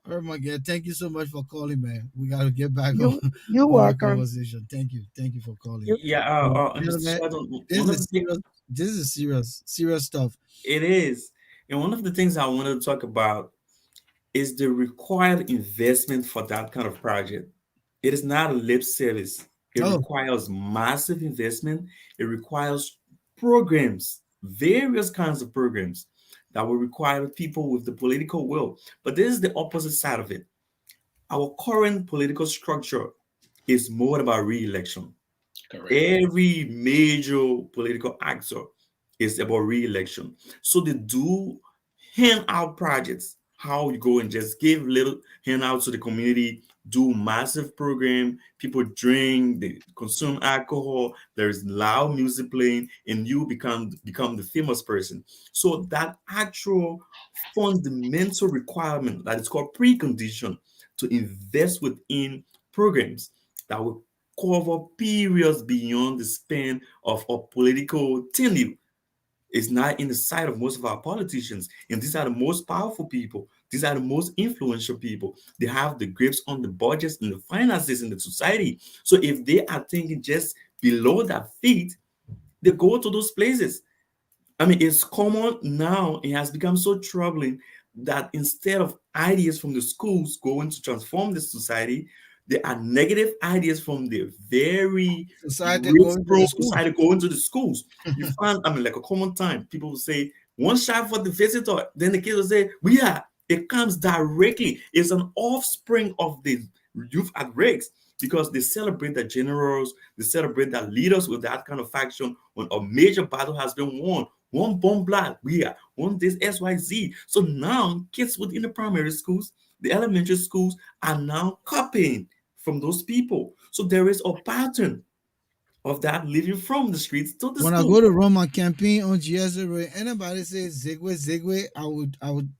All right, my guy. Thank you so much for calling, man. We got to get back on You're on the welcome. conversation. Thank you. Thank you for calling. Yeah, You know, Mr. man, Sheldon, this one of the is things serious. This is serious stuff. it is, and one of the things I wanted to talk about is the required investment for that kind of project. It is not a lip service. It Oh, requires massive investment. It requires programs, various kinds of programs that will require people with the political will. But this is the opposite side of it. Our current political structure is more about re-election. Correct. Every major political actor is about re-election. So they do handout projects. How you go and just give little handouts to the community, do massive program. People drink, they consume alcohol. There's loud music playing, and you become the famous person. So that actual fundamental requirement that is called precondition to invest within programs that will cover periods beyond the span of a political tenure is not in the sight of most of our politicians. And these are the most powerful people. These are the most influential people. They have the grips on the budgets and the finances in the society. So if they are thinking just below that feet, they go to those places. I mean, it's common now. It has become so troubling that instead of ideas from the schools going to transform the society, there are negative ideas from the very society risk going to the prone schools. society going to the schools. You find, I mean, like a common time, people will say, one shot for the visitor. Then the kids will say, we are. It comes directly. It's an offspring of the youth at risk because they celebrate the generals, they celebrate the leaders with that kind of faction when a major battle has been won. One bomb blood, we are one this XYZ. So now kids within the primary schools, the elementary schools are now copying from those people. So there is a pattern of that living from the streets to the When I school. go to run my campaign on GSA, anybody says Zigwe, I would. I You're would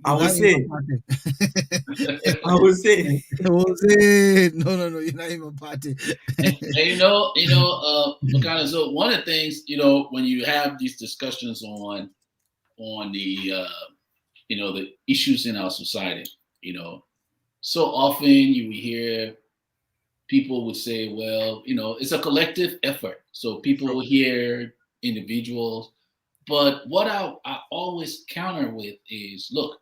not in my say, party. I would say, Jose, no, you're not in my party. And Volcano, so one of the things, when you have these discussions on the the issues in our society, so often you will hear people would say, well, it's a collective effort. So people will hear individuals, but what I always counter with is, look,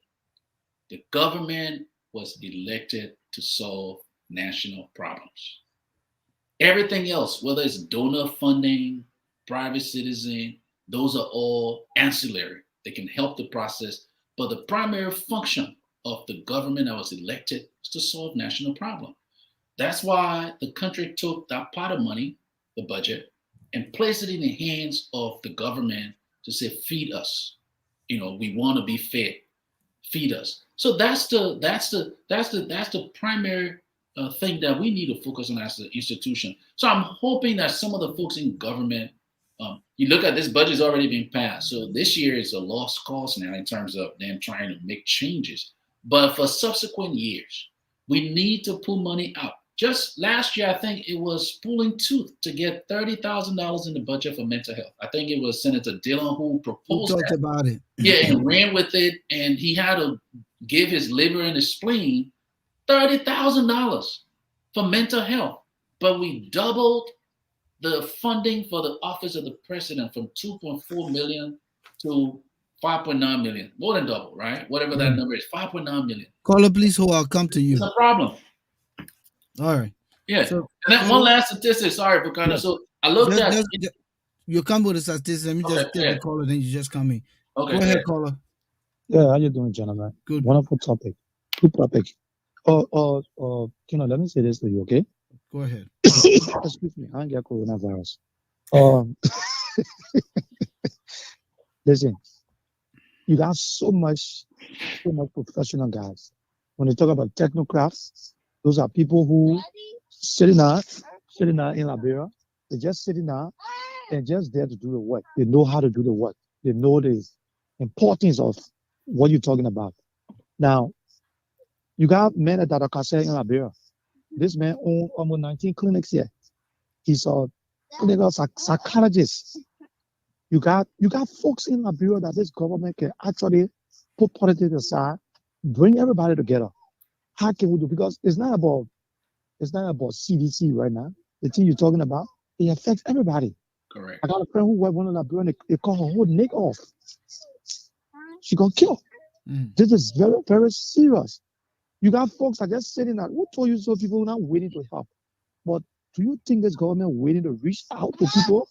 the government was elected to solve national problems. Everything else, whether it's donor funding, private citizen, those are all ancillary. They can help the process. But the primary function of the government that was elected is to solve national problems. That's why the country took that pot of money, the budget, and placed it in the hands of the government to say, feed us. We want to be fed. Feed us. So that's the primary thing that we need to focus on as an institution. So I'm hoping that some of the folks in government, you look at this budget's already been passed. So this year is a lost cause now in terms of them trying to make changes. But for subsequent years, we need to pull money out. Just last year, I think it was pulling tooth to get $30,000 in the budget for mental health. I think it was Senator Dillon who Who proposed talked that. about it? Yeah, and ran with it, and he had to give his liver and his spleen $30,000 for mental health. But we doubled the funding for the office of the president from 2.4 million to 5.9 million, more than double, right? Whatever that number is, 5.9 million. Caller, please hold. I'll come to It's you. a problem. All right. Yeah. So, And that one caller, last statistic, sorry, Bukana. So I looked at. you come with the statistics. Let me just Okay, take yeah. the caller, then you just come in. Okay, Go ahead, yeah. caller. Yeah, how you doing, gentlemen? Good. Wonderful topic. Good topic. Let me say this to you, okay? Go ahead. Excuse me, I get coronavirus. Listen, you got so much professional guys. When you talk about technocrats, those are people who sitting out in Liberia. They're just sitting out and just there to do the work. They know how to do the work. They know the importance of what you're talking about. Now, you got men at Dadakase in Liberia. This man owns almost 19 clinics here. He's a clinical psychologist. You got folks in Liberia that this government can actually put politics aside, bring everybody together. how can we do? Because it's not about CDC right now. The thing you're talking about, it affects everybody. Correct. I got a friend who went one of the burn, they cut her whole neck off. She got killed. This is very, very serious. You got folks are just sitting there. Who told you so people are not waiting to help? But do you think this government waiting to reach out to people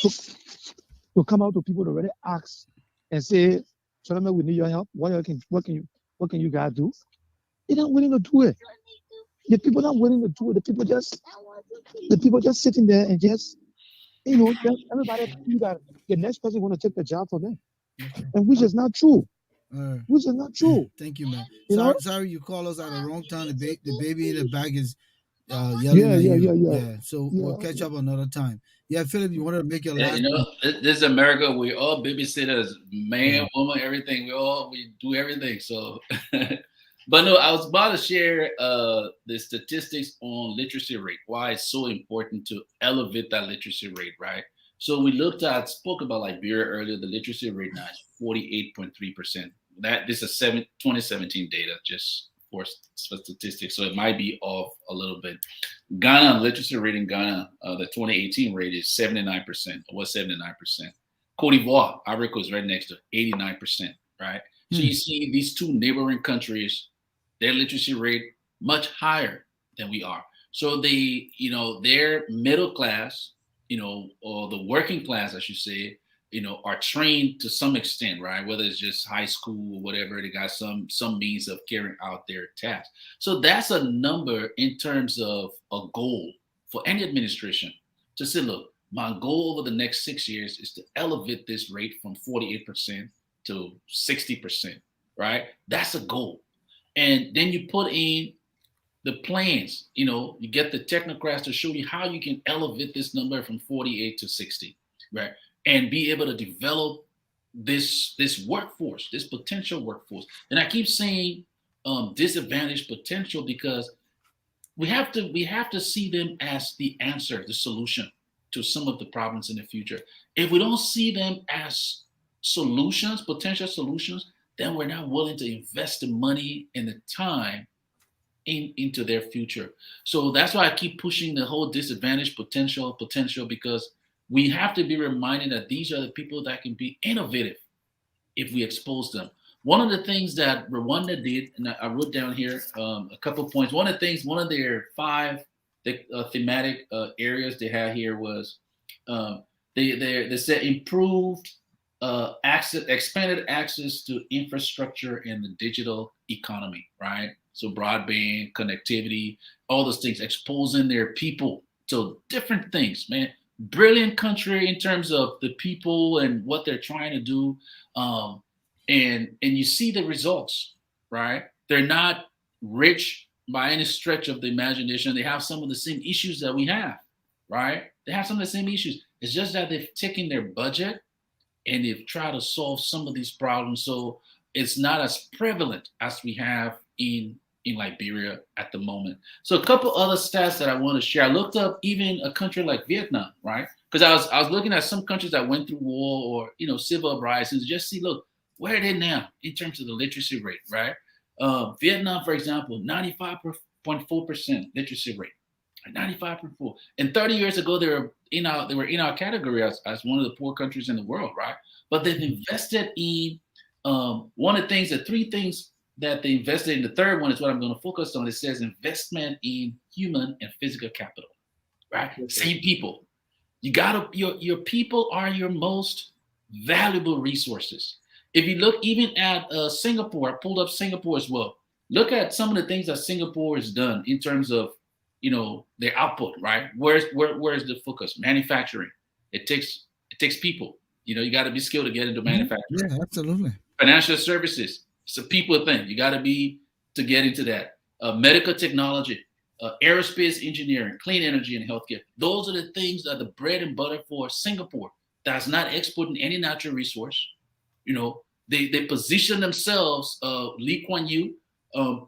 to come out to people to already ask and say, gentlemen, we need your help. What can you guys do? They're not willing to do it. The people not willing to do it. The people just sitting there and just everybody feel that the next person want to take the job for them, and which is not true. Which is not true. Thank you, man. You know? Sorry, you call us at the wrong time. The baby in the back is yelling at you. Yeah. So we'll catch up another time. Yeah, Philip, you wanted to make your last. This is America. We're all babysitters, man, woman, everything. We do everything. So, but no, I was about to share the statistics on literacy rate. Why it's so important to elevate that literacy rate, right? So we spoke about Liberia earlier. The literacy rate now is 48.3%. This is 2017 data, just for statistics. So it might be off a little bit. Ghana, literacy rate in Ghana, the 2018 rate is 79%. It was 79%. Cote d'Ivoire, Ivory Coast, right next to 89%, right? So you see these two neighboring countries, their literacy rate much higher than we are. So their middle class, or the working class, I should say, are trained to some extent, right? Whether it's just high school or whatever, they got some means of carrying out their tasks. So that's a number in terms of a goal for any administration to say, look, my goal over the next 6 years is to elevate this rate from 48% to 60%, right? That's a goal. And then you put in the plans, you get the technocrats to show you how you can elevate this number from 48 to 60, right? And be able to develop this workforce, this potential workforce. And I keep saying disadvantaged potential because we have to see them as the answer, the solution to some of the problems in the future. If we don't see them as solutions, potential solutions, then we're not willing to invest the money and the time into their future. So that's why I keep pushing the whole disadvantaged potential, because we have to be reminded that these are the people that can be innovative if we expose them. One of the things that Rwanda did, and I wrote down here a couple of points. One of their 5 thematic areas they had here was they said improved expanded access to infrastructure in the digital economy, right? So broadband, connectivity, all those things, exposing their people to different things, man. Brilliant country in terms of the people and what they're trying to do. And you see the results, right? They're not rich by any stretch of the imagination. They have some of the same issues that we have, right? They have some of the same issues. It's just that they've taken their budget and they've tried to solve some of these problems. So it's not as prevalent as we have in Liberia at the moment. So a couple other stats that I want to share. I looked up even a country like Vietnam, right? Because I was looking at some countries that went through war or civil uprisings, just see, look, where are they now in terms of the literacy rate, right? Vietnam, for example, 95.4% literacy rate. 95.4. And 30 years ago, they were in our category as one of the poor countries in the world, right? But they've invested in the 3 things that they invested in. The third one is what I'm going to focus on. It says investment in human and physical capital, right? Okay. Same people. Your people are your most valuable resources. If you look even at Singapore, I pulled up Singapore as well. Look at some of the things that Singapore has done in terms of their output, right? Where's the focus? Manufacturing. It takes people. You got to be skilled to get into manufacturing. Yeah, absolutely. Financial services. It's a people thing. You got to be to get into that. Medical technology, aerospace engineering, clean energy, and healthcare. Those are the things that are the bread and butter for Singapore. That's not exporting any natural resource. They position themselves. Lee Kuan Yew. I'm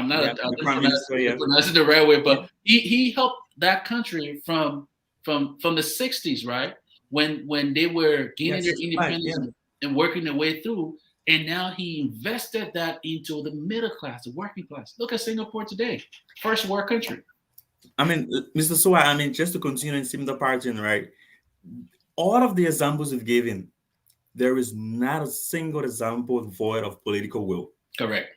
not pronouncing the right way, but he helped that country from the 60s, right? When they were gaining their independence and working their way through. And now he invested that into the middle class, the working class. Look at Singapore today, first world country. I mean, Mr. Suah, I mean, just to continue in similar pattern, right? All of the examples you've given, there is not a single example void of political will. Correct.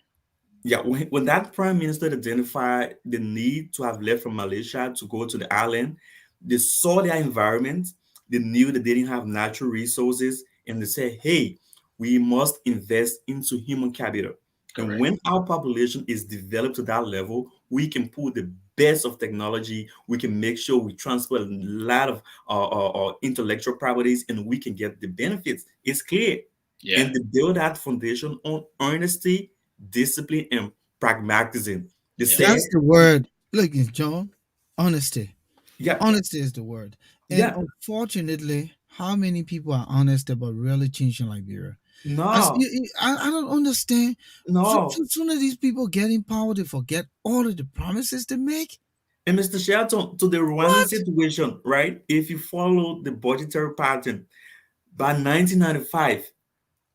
Yeah, when that prime minister identified the need to have left from Malaysia to go to the island, they saw their environment, they knew that they didn't have natural resources, and they said, hey, we must invest into human capital. And Correct. when our population is developed to that level, we can put the best of technology, we can make sure we transfer a lot of intellectual properties, and we can get the benefits. It's clear. Yeah. And they build that foundation on honesty, discipline, and pragmatism. They Yeah. said, That's the word. Look, John, honesty. yeah, Honesty is the word. And yeah, unfortunately, how many people are honest about really changing Liberia? no, I don't understand. no. Soon as these people get in power, they forget all of the promises they make. And Mr. Shelton, to the Rwandan What? situation, right? If you follow the budgetary pattern, by 1995,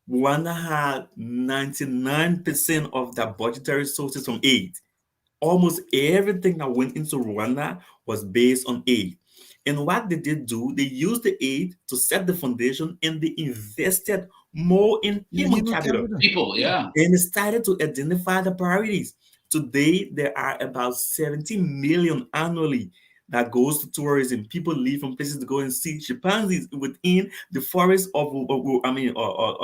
Rwanda had 99% of the budgetary sources from aid. Almost everything that went into Rwanda was based on aid. And what they did do, they used the aid to set the foundation and they invested more in Yeah, human human capital. capital. People, yeah. And they started to identify the priorities. Today, there are about 70 million annually that goes to tourism. People leave from places to go and see chimpanzees within the forest of,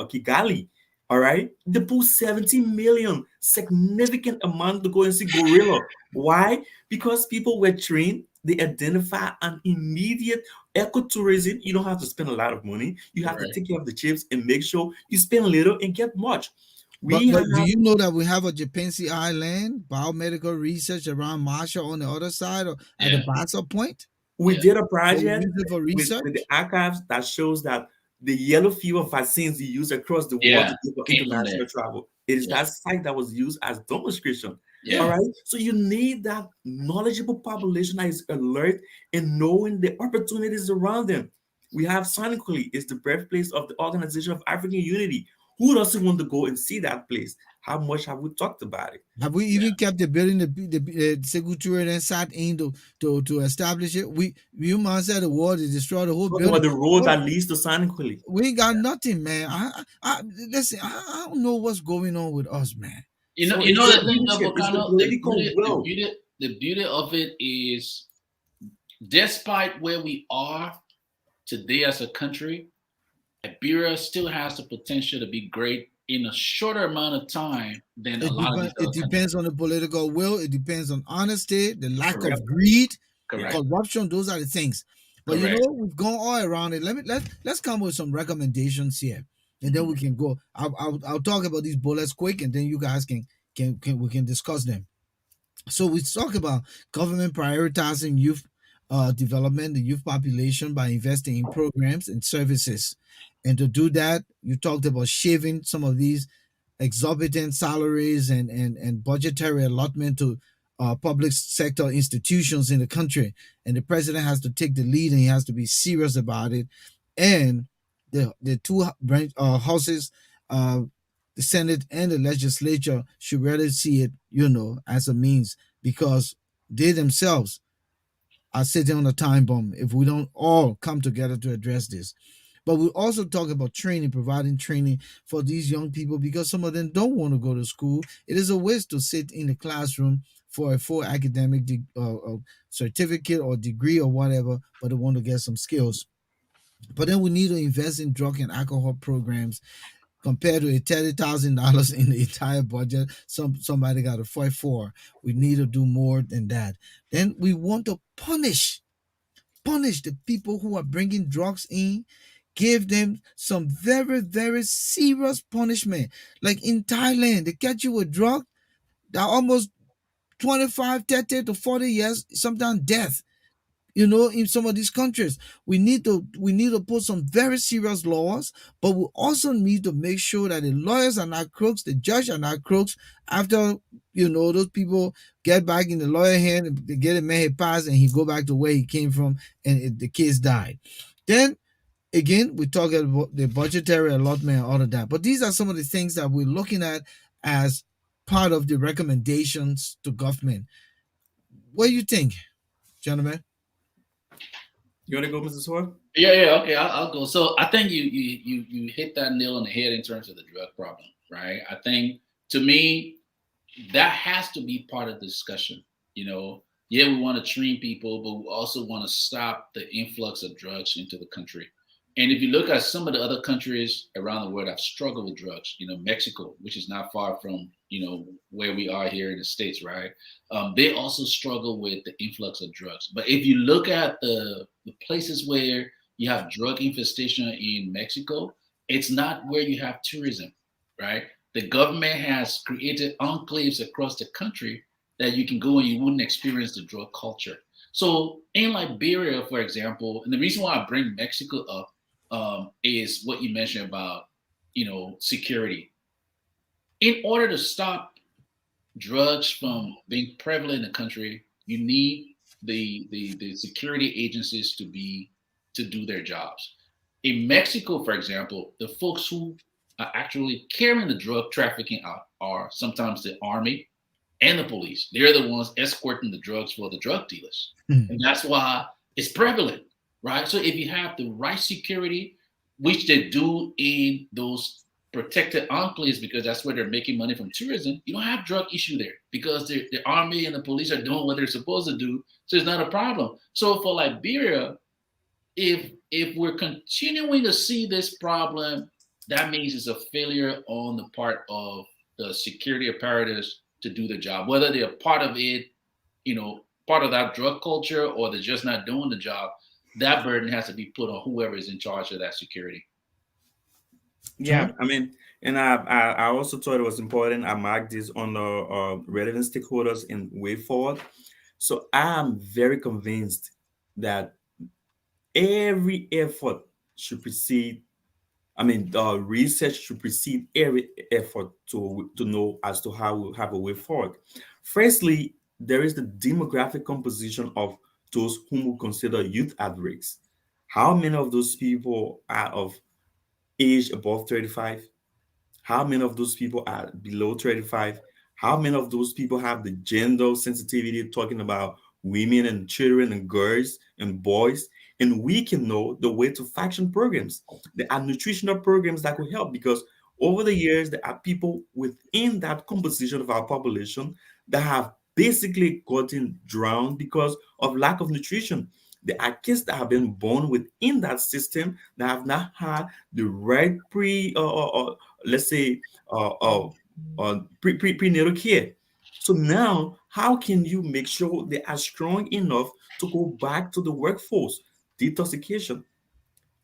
Kigali. All right, they put 70 million, significant amount to go and see gorilla. Why? Because people were trained. They identify an immediate ecotourism. You don't have to spend a lot of money. You have to Correct. take care of the chips and make sure you spend little and get much. But We have do you know that we have a Japanese Island biomedical research around Marshall on the other side or at the Yeah. Bassa Point? we Yeah. did a Where we project use it for with the research? archives that shows that the yellow fever vaccines you use across the world Yeah. to do for Came from international there. travel. It is Yeah. that site that was used as demonstration. All Yeah. right. So you need that knowledgeable population that is alert and knowing the opportunities around them. We have Sonically, it's the birthplace of the Organization of African Unity. Who doesn't want to go and see that place? How much have we talked about it? Have we even kept the building, the Seguture and sat in to establish it? You man said the war to destroy the whole Talking about building. the road that leads to Sonically. We ain't got nothing, man. Listen, I don't know what's going on with us, man. You know, So you it's know the the thing, leadership, it's the Volcano. political will. The beauty of it is, despite where we are today as a country, Liberia still has the potential to be great in a shorter amount of time than a lot of these It other countries. depends on the political will. It depends on honesty, the lack Correct. of greed, Correct. corruption. Those are the things. But you Correct. know, we've gone all around it. Let's come with some recommendations here, and then we can go. I'll talk about these bullets quick, and then you guys can we can discuss them. So we talk about government prioritizing youth development, the youth population by investing in programs and services. And to do that, you talked about shaving some of these exorbitant salaries and budgetary allotment to public sector institutions in the country. And the president has to take the lead and he has to be serious about it. And the two branch houses, the Senate and the legislature should really see it, as a means, because they themselves are sitting on a time bomb if we don't all come together to address this. But we also talk about training, providing training for these young people because some of them don't want to go to school. It is a waste to sit in the classroom for a full academic certificate or degree or whatever, but they want to get some skills. But then we need to invest in drug and alcohol programs compared to $30,000 in the entire budget. Somebody got to fight for. We need to do more than that. Then we want to punish the people who are bringing drugs in. Give them some very, very serious punishment. Like in Thailand, they catch you with drug, they're almost 25, 30 to 40 years, sometimes death. In some of these countries, we need to put some very serious laws, but we also need to make sure that the lawyers are not crooks, the judge are not crooks. After those people get back in the lawyer hand, they get a man pass, and he go back to where he came from, and the kids died. Then again, we talk about the budgetary allotment and all of that, but these are some of the things that we're looking at as part of the recommendations to government. What do you think, gentlemen? You want to go, Mrs. Suah? Yeah, okay, I'll go. So I think you hit that nail on the head in terms of the drug problem, right? I think, to me, that has to be part of the discussion. Yeah, we want to train people, but we also want to stop the influx of drugs into the country. And if you look at some of the other countries around the world that have struggled with drugs, Mexico, which is not far from, where we are here in the States, right? They also struggle with the influx of drugs. But if you look at the places where you have drug infestation in Mexico, it's not where you have tourism, right? The government has created enclaves across the country that you can go and you wouldn't experience the drug culture. So in Liberia, for example, and the reason why I bring Mexico up is what you mentioned about, security. In order to stop drugs from being prevalent in the country, you need the security agencies to do their jobs. In Mexico, for example, the folks who are actually carrying the drug trafficking out are sometimes the army and the police. They're the ones escorting the drugs for the drug dealers. And that's why it's prevalent, right? So if you have the right security, which they do in those protected enclaves, because that's where they're making money from tourism, you don't have drug issue there because the army and the police are doing what they're supposed to do. So it's not a problem. So for Liberia, if we're continuing to see this problem, that means it's a failure on the part of the security apparatus to do the job, whether they're part of it, part of that drug culture, or they're just not doing the job. That burden has to be put on whoever is in charge of that security. Yeah, I mean, and I also thought it was important. I marked this on the relevant stakeholders in way forward. So I'm very convinced that every effort should precede. I mean, the research should precede every effort to know as to how we have a way forward. Firstly, there is the demographic composition of those whom we consider youth at risk. How many of those people are of age above 35? How many of those people are below 35? How many of those people have the gender sensitivity, talking about women and children and girls and boys? And we can know the way to faction programs. There are nutritional programs that could help, because over the years, there are people within that composition of our population that have basically gotten drowned because of lack of nutrition. There are kids that have been born within that system that have not had the right let's say prenatal care. So now, how can you make sure they are strong enough to go back to the workforce? Detoxification.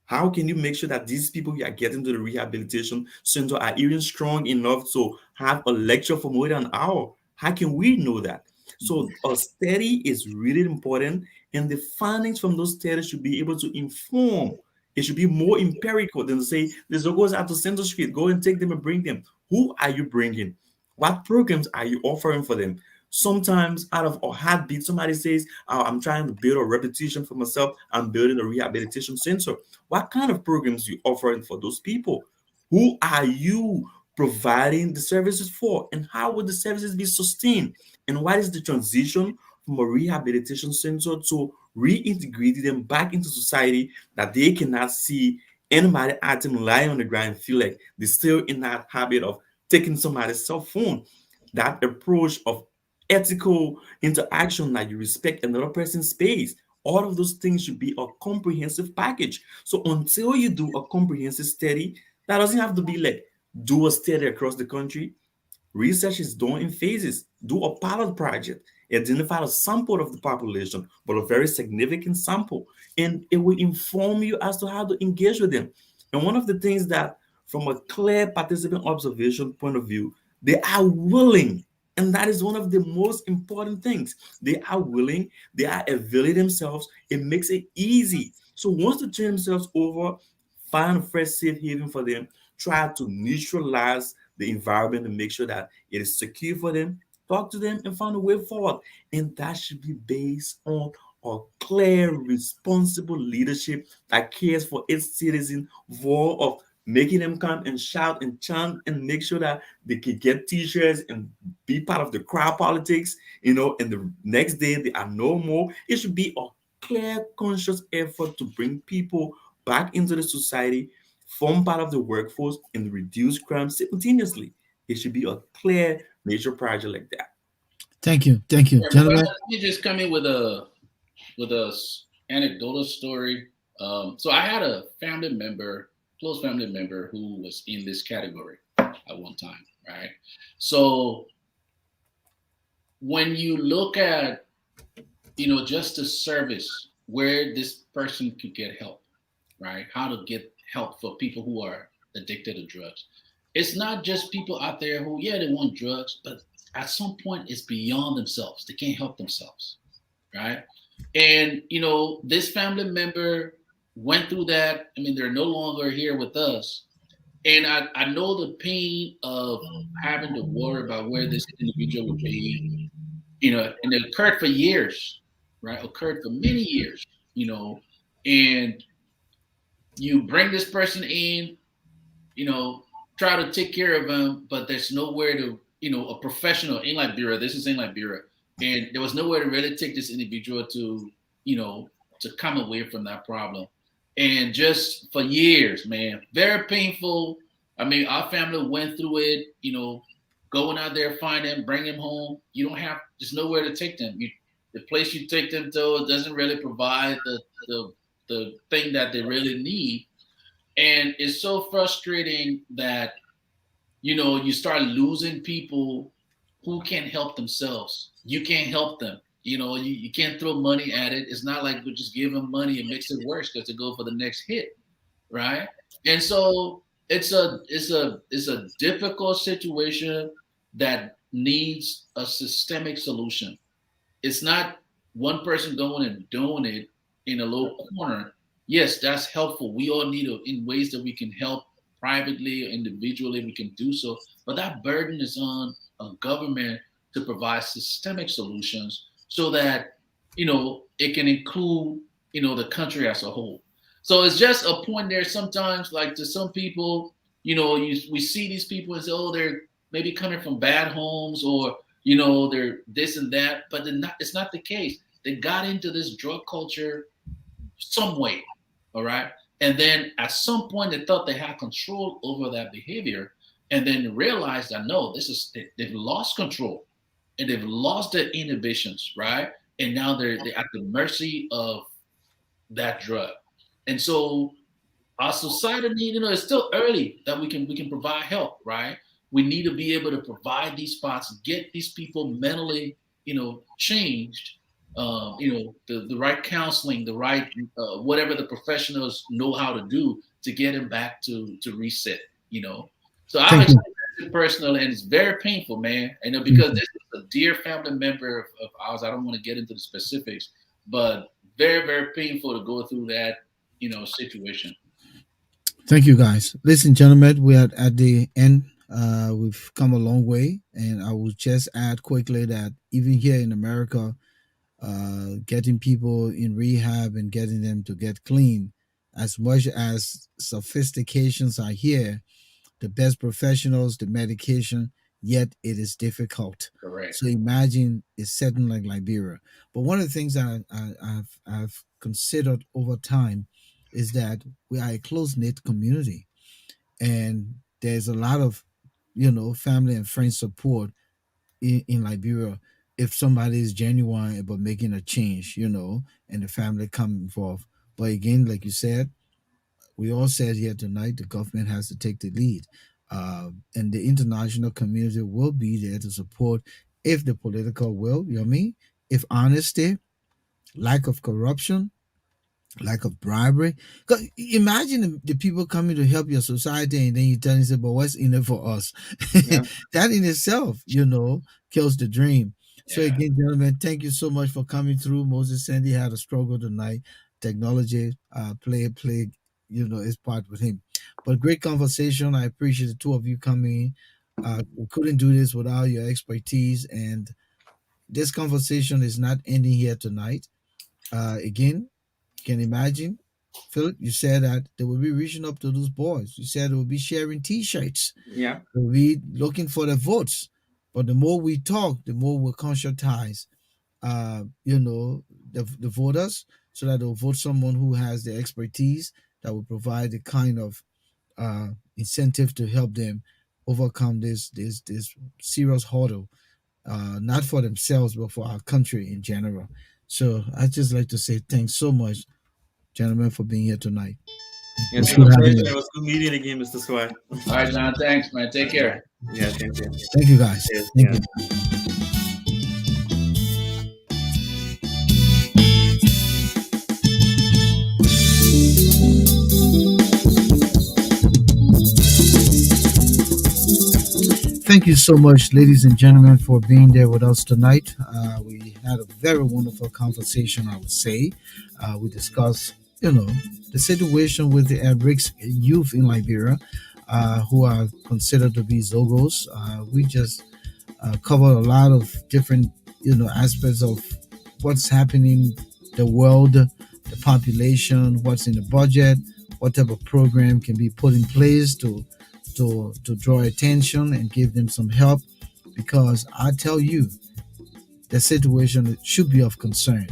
How can you make sure that these people you are getting to the rehabilitation center are even strong enough to have a lecture for more than an hour? How can we know that? So a study is really important, and the findings from those studies should be able to inform. It should be more empirical than to say, let's go out to Central Street, go and take them and bring them. Who are you bringing? What programs are you offering for them? Sometimes out of a heartbeat, somebody says, oh, I'm trying to build a reputation for myself. I'm building a rehabilitation center. What kind of programs are you offering for those people? Who are you providing the services for? And how would the services be sustained? And what is the transition from a rehabilitation center to reintegrating them back into society, that they cannot see anybody at them lying on the ground and feel like they're still in that habit of taking somebody's cell phone? That approach of ethical interaction, that you respect another person's space, all of those things should be a comprehensive package. So until you do a comprehensive study, that doesn't have to be like do a study across the country. Research is done in phases. Do a pilot project, identify a sample of the population, but a very significant sample, and it will inform you as to how to engage with them. And one of the things that, from a clear participant observation point of view, they are willing. And that is one of the most important things. They are willing, they are availing themselves. It makes it easy. So once they turn themselves over, find a fresh safe haven for them, try to neutralize the environment and make sure that it is secure for them, talk to them and find a way forward. And that should be based on a clear, responsible leadership that cares for its citizens, more of making them come and shout and chant and make sure that they can get t-shirts and be part of the crowd politics, and the next day they are no more. It should be a clear, conscious effort to bring people back into the society, form part of the workforce, and reduce crime simultaneously. It should be a clear major project like that. Thank you, Yeah, gentlemen. let me just come in with anecdotal story. So I had a family member, close family member, who was in this category at one time, right? So when you look at, just the service where this person could get help, right? How to get help for people who are addicted to drugs. It's not just people out there who, yeah, they want drugs, but at some point it's beyond themselves. They can't help themselves, right? And this family member went through that. I mean, they're no longer here with us. And I know the pain of having to worry about where this individual would be, and it occurred for years, right? Occurred for many years, and you bring this person in, you know, try to take care of them, but there's nowhere to, a professional in Liberia. This is in Liberia, and there was nowhere to really take this individual to, to come away from that problem. And just for years, man, very painful. I mean, our family went through it, going out there, find them, bring them home. You don't have, there's nowhere to take them. The place you take them to doesn't really provide the thing that they really need. And it's so frustrating that, you start losing people who can't help themselves. You can't help them. You can't throw money at it. It's not like we just give them money and makes it worse because they go for the next hit, right? And so it's a difficult situation that needs a systemic solution. It's not one person going and doing it in a little corner. Yes, that's helpful. We all need to, in ways that we can help privately or individually, we can do so. But that burden is on a government to provide systemic solutions so that, it can include, the country as a whole. So it's just a point there sometimes, like to some people, we see these people and say, oh, they're maybe coming from bad homes or, they're this and that, but it's not the case. They got into this drug culture some way, all right? And then at some point they thought they had control over that behavior and then realized that no, they've lost control and they've lost their inhibitions, right? And now they're at the mercy of that drug. And so our society need, it's still early that we can provide help, right? We need to be able to provide these spots, get these people mentally, changed, the right counseling, the right whatever the professionals know how to do to get them back to reset, So I've Thank you. experienced it personally, and it's very painful, man. Because this is a dear family member of ours. I don't want to get into the specifics, but very, very painful to go through that, situation. Thank you, guys. Listen, gentlemen, we are at the end. We've come a long way, and I will just add quickly that even here in America, getting people in rehab and getting them to get clean, as much as sophistications are here, the best professionals, the medication, yet it is difficult. Correct. So imagine it's setting like Liberia. But one of the things I've considered over time is that we are a close knit community, and there's a lot of family and friend support in Liberia. If somebody is genuine about making a change, and the family come involved. But again, like you said, we all said here tonight, the government has to take the lead, and the international community will be there to support if the political will. You know what I mean? If honesty, lack of corruption, lack of bribery. 'Cause imagine the people coming to help your society and then you tell them, but what's in it for us? Yeah. That in itself, kills the dream. So Yeah. again, gentlemen, thank you so much for coming through. Moses Sandy had a struggle tonight. Technology, play, is part with him. But great conversation. I appreciate the two of you coming. We couldn't do this without your expertise, and this conversation is not ending here tonight. Again, you can imagine, Philip, you said that they will be reaching up to those boys. You said they will be sharing T-shirts. Yeah. They will be looking for the votes. But the more we talk, the more we'll conscientize, the voters, so that they'll vote someone who has the expertise that will provide the kind of incentive to help them overcome this serious hurdle, not for themselves but for our country in general. So I'd just like to say thanks so much, gentlemen, for being here tonight. Yes, It's it's good my having pleasure. you. It was good meeting again, Mr. Swag. All right, John. Thanks, man. Take care. Yeah, thank you. Thank you, guys. Yes, Thank yeah. you. Thank you so much, ladies and gentlemen, for being there with us tonight. We had a very wonderful conversation, I would say. We discussed, the situation with the at-risk youth in Liberia, who are considered to be Zogos. We just covered a lot of different, aspects of what's happening, the world, the population, what's in the budget, what type of program can be put in place to draw attention and give them some help, because I tell you, the situation should be of concern,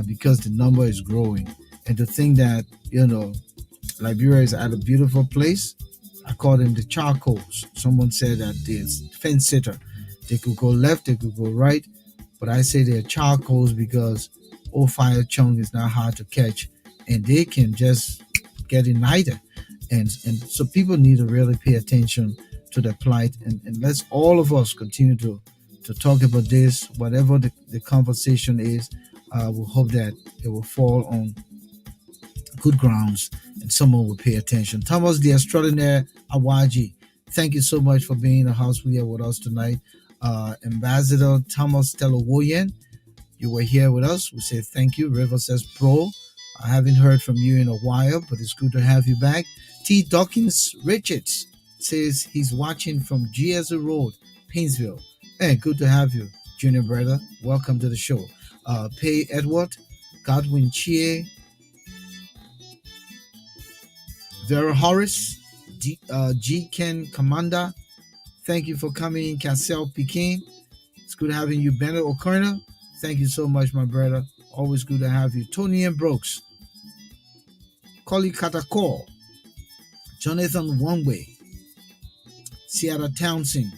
because the number is growing. And to think that, Liberia is at a beautiful place, I call them the charcoals. Someone said that there's fence sitter. They could go left, they could go right, but I say they're charcoals because old fire chunk is not hard to catch, and they can just get ignited. And so people need to really pay attention to the plight, and let's all of us continue to talk about this, whatever the conversation is. We hope that it will fall on good grounds and someone will pay attention. Thomas the extraordinaire Awaji, thank you so much for being in the house here with us tonight. Ambassador Thomas Telowoyen, you were here with us. We say thank you. River says pro. I haven't heard from you in a while, but it's good to have you back. T. Dawkins Richards says he's watching from GSA Road, Painesville. Hey, good to have you, junior brother. Welcome to the show. Pay Edward, Godwin Chie, Vera Horace, G. Ken Commander. Thank you for coming in, Cassell Pekin. It's good having you, Bennett O'Connor. Thank you so much, my brother. Always good to have you. Tony and Brooks, Collie Katakor, Jonathan One-Way, Seattle Townsend.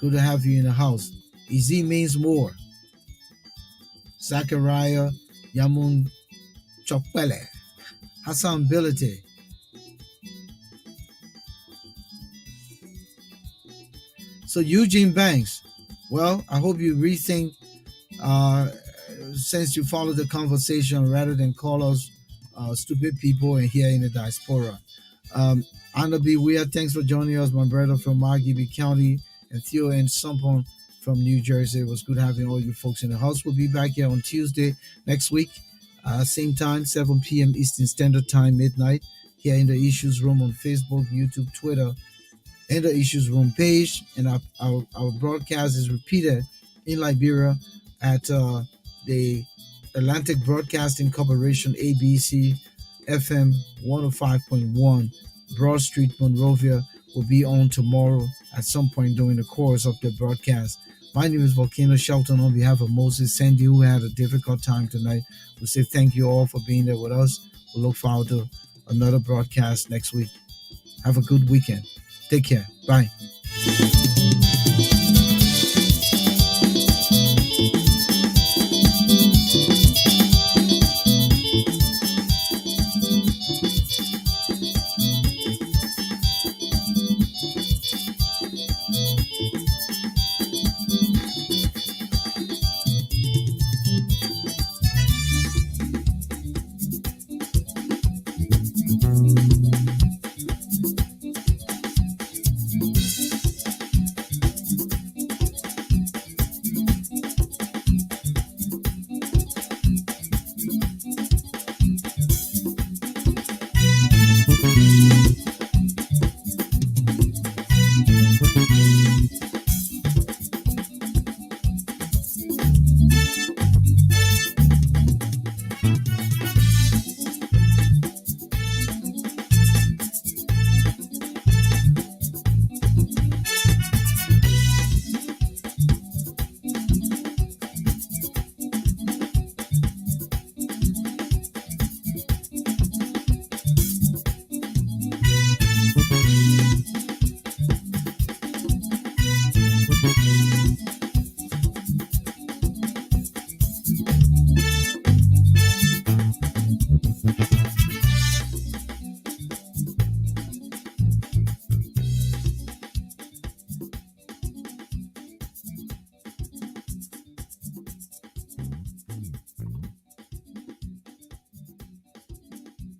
Good to have you in the house. Easy means more. Zachariah Yamun Chopele, Hassan Bilite. So Eugene Banks, well, I hope you rethink, since you follow the conversation rather than call us stupid people and here in the diaspora. Anna B. Weir, thanks for joining us, my brother from Margibi County, and Theo and Sumpon from New Jersey. It was good having all you folks in the house. We'll be back here on Tuesday next week, same time, 7 p.m. Eastern Standard Time, midnight, here in the Issues Room on Facebook, YouTube, Twitter, and the Issues Room page. And our broadcast is repeated in Liberia at the Atlantic Broadcasting Corporation, ABC FM 105.1, Broad Street, Monrovia, will be on tomorrow at some point during the course of the broadcast. My name is Volcano Shelton on behalf of Moses Sandy, who had a difficult time tonight. We say thank you all for being there with us. We look forward to another broadcast next week. Have a good weekend. Take care. Bye.